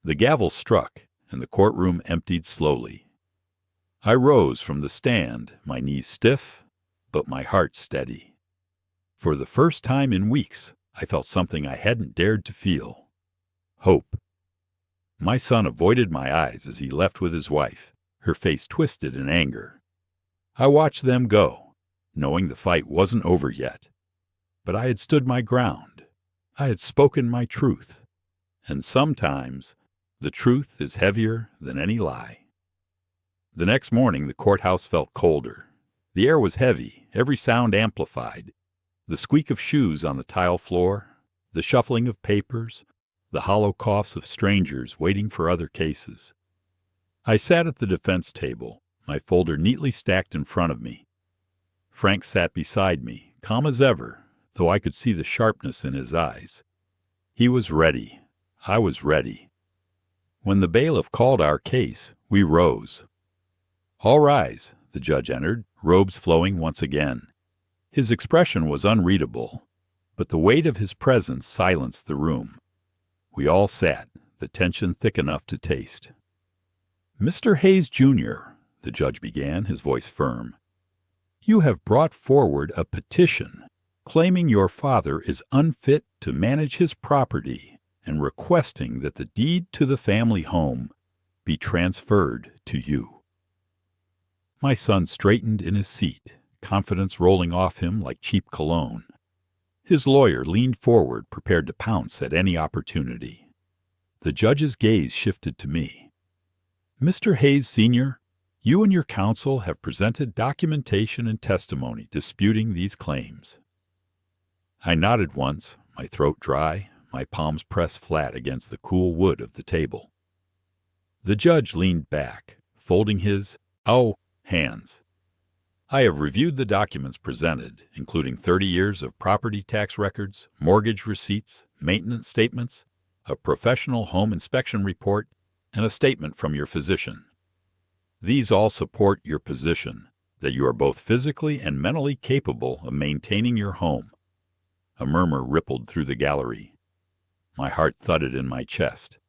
A: The gavel struck, and the courtroom emptied slowly. I rose from the stand, my knees stiff, but my heart steady. For the first time in weeks, I felt something I hadn't dared to feel. Hope. My son avoided my eyes as he left with his wife, her face twisted in anger. I watched them go, knowing the fight wasn't over yet. But I had stood my ground. I had spoken my truth. And sometimes the truth is heavier than any lie. The next morning, the courthouse felt colder. The air was heavy, every sound amplified. The squeak of shoes on the tile floor, the shuffling of papers, the hollow coughs of strangers waiting for other cases. I sat at the defense table, my folder neatly stacked in front of me. Frank sat beside me, calm as ever, though I could see the sharpness in his eyes. He was ready. I was ready. When the bailiff called our case, we rose. All rise, the judge entered, robes flowing once again. His expression was unreadable, but the weight of his presence silenced the room. We all sat, the tension thick enough to taste. Mr. Hayes, Jr., the judge began, his voice firm, you have brought forward a petition claiming your father is unfit to manage his property and requesting that the deed to the family home be transferred to you. My son straightened in his seat, confidence rolling off him like cheap cologne. His lawyer leaned forward, prepared to pounce at any opportunity. The judge's gaze shifted to me. Mr. Hayes, Sr., you and your counsel have presented documentation and testimony disputing these claims. I nodded once, my throat dry, my palms pressed flat against the cool wood of the table. The judge leaned back, folding his hands. I have reviewed the documents presented, including 30 years of property tax records, mortgage receipts, maintenance statements, a professional home inspection report, and a statement from your physician. These all support your position that you are both physically and mentally capable of maintaining your home. A murmur rippled through the gallery. My heart thudded in my chest.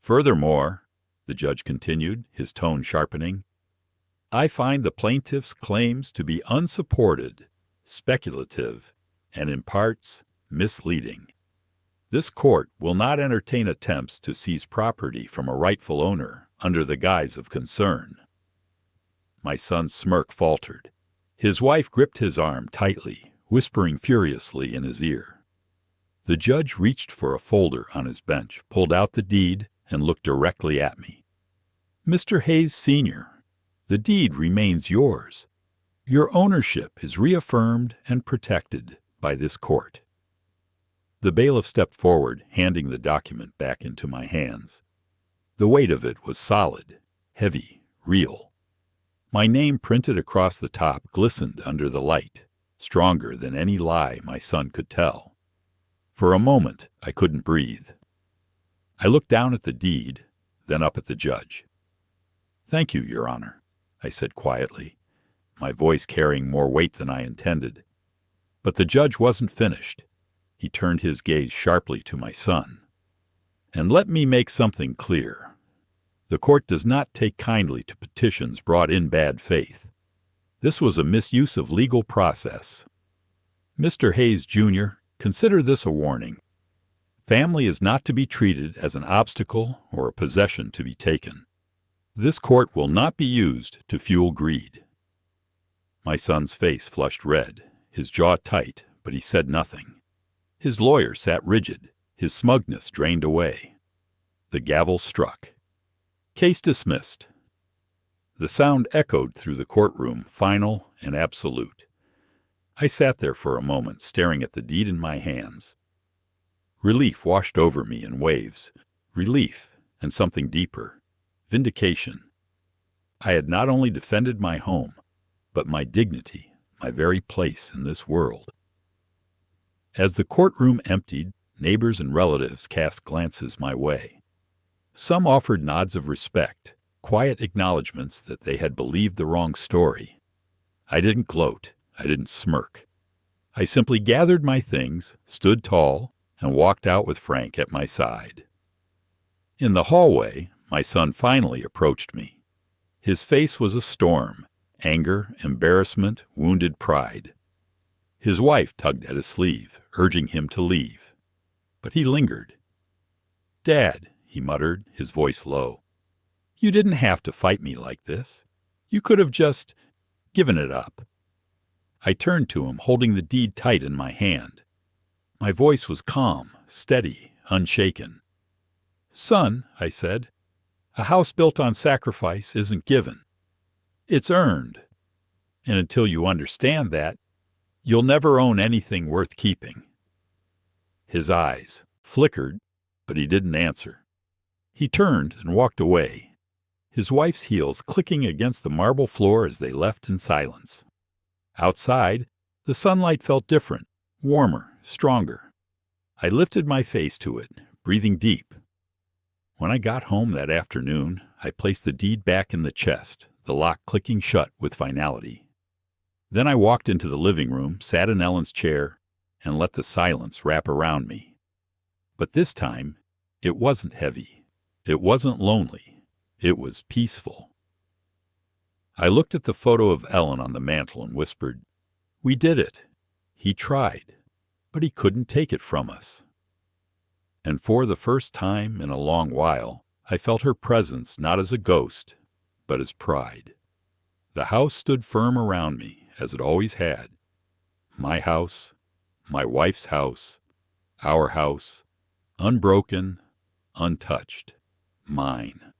A: Furthermore, the judge continued, his tone sharpening, I find the plaintiff's claims to be unsupported, speculative, and in parts misleading. This court will not entertain attempts to seize property from a rightful owner under the guise of concern. My son's smirk faltered. His wife gripped his arm tightly, whispering furiously in his ear. The judge reached for a folder on his bench, pulled out the deed, and looked directly at me. "Mr. Hayes Sr., the deed remains yours. Your ownership is reaffirmed and protected by this court." The bailiff stepped forward, handing the document back into my hands. The weight of it was solid, heavy, real. My name printed across the top glistened under the light, stronger than any lie my son could tell. For a moment, I couldn't breathe. I looked down at the deed, then up at the judge. "Thank you, Your Honor," I said quietly, my voice carrying more weight than I intended. But the judge wasn't finished. He turned his gaze sharply to my son. "And let me make something clear. The court does not take kindly to petitions brought in bad faith. This was a misuse of legal process. Mr. Hayes, Jr., consider this a warning. Family is not to be treated as an obstacle or a possession to be taken. This court will not be used to fuel greed." My son's face flushed red, his jaw tight, but he said nothing. His lawyer sat rigid, his smugness drained away. The gavel struck. Case dismissed. The sound echoed through the courtroom, final and absolute. I sat there for a moment, staring at the deed in my hands. Relief washed over me in waves. Relief and something deeper. Vindication. I had not only defended my home, but my dignity, my very place in this world. As the courtroom emptied, neighbors and relatives cast glances my way. Some offered nods of respect, quiet acknowledgments that they had believed the wrong story. I didn't gloat. I didn't smirk. I simply gathered my things, stood tall, and walked out with Frank at my side. In the hallway, my son finally approached me. His face was a storm, anger, embarrassment, wounded pride. His wife tugged at his sleeve, urging him to leave. But he lingered. "Dad," he muttered, his voice low, "you didn't have to fight me like this. You could have just given it up." I turned to him, holding the deed tight in my hand. My voice was calm, steady, unshaken. "Son," I said, "a house built on sacrifice isn't given. It's earned. And until you understand that, you'll never own anything worth keeping." His eyes flickered, but he didn't answer. He turned and walked away, his wife's heels clicking against the marble floor as they left in silence. Outside, the sunlight felt different, warmer, stronger. I lifted my face to it, breathing deep. When I got home that afternoon, I placed the deed back in the chest, the lock clicking shut with finality. Then I walked into the living room, sat in Ellen's chair, and let the silence wrap around me. But this time, it wasn't heavy. It wasn't lonely. It was peaceful. I looked at the photo of Ellen on the mantel and whispered, "We did it. He tried, but he couldn't take it from us." And for the first time in a long while, I felt her presence not as a ghost, but as pride. The house stood firm around me, as it always had. My house, my wife's house, our house, unbroken, untouched, mine.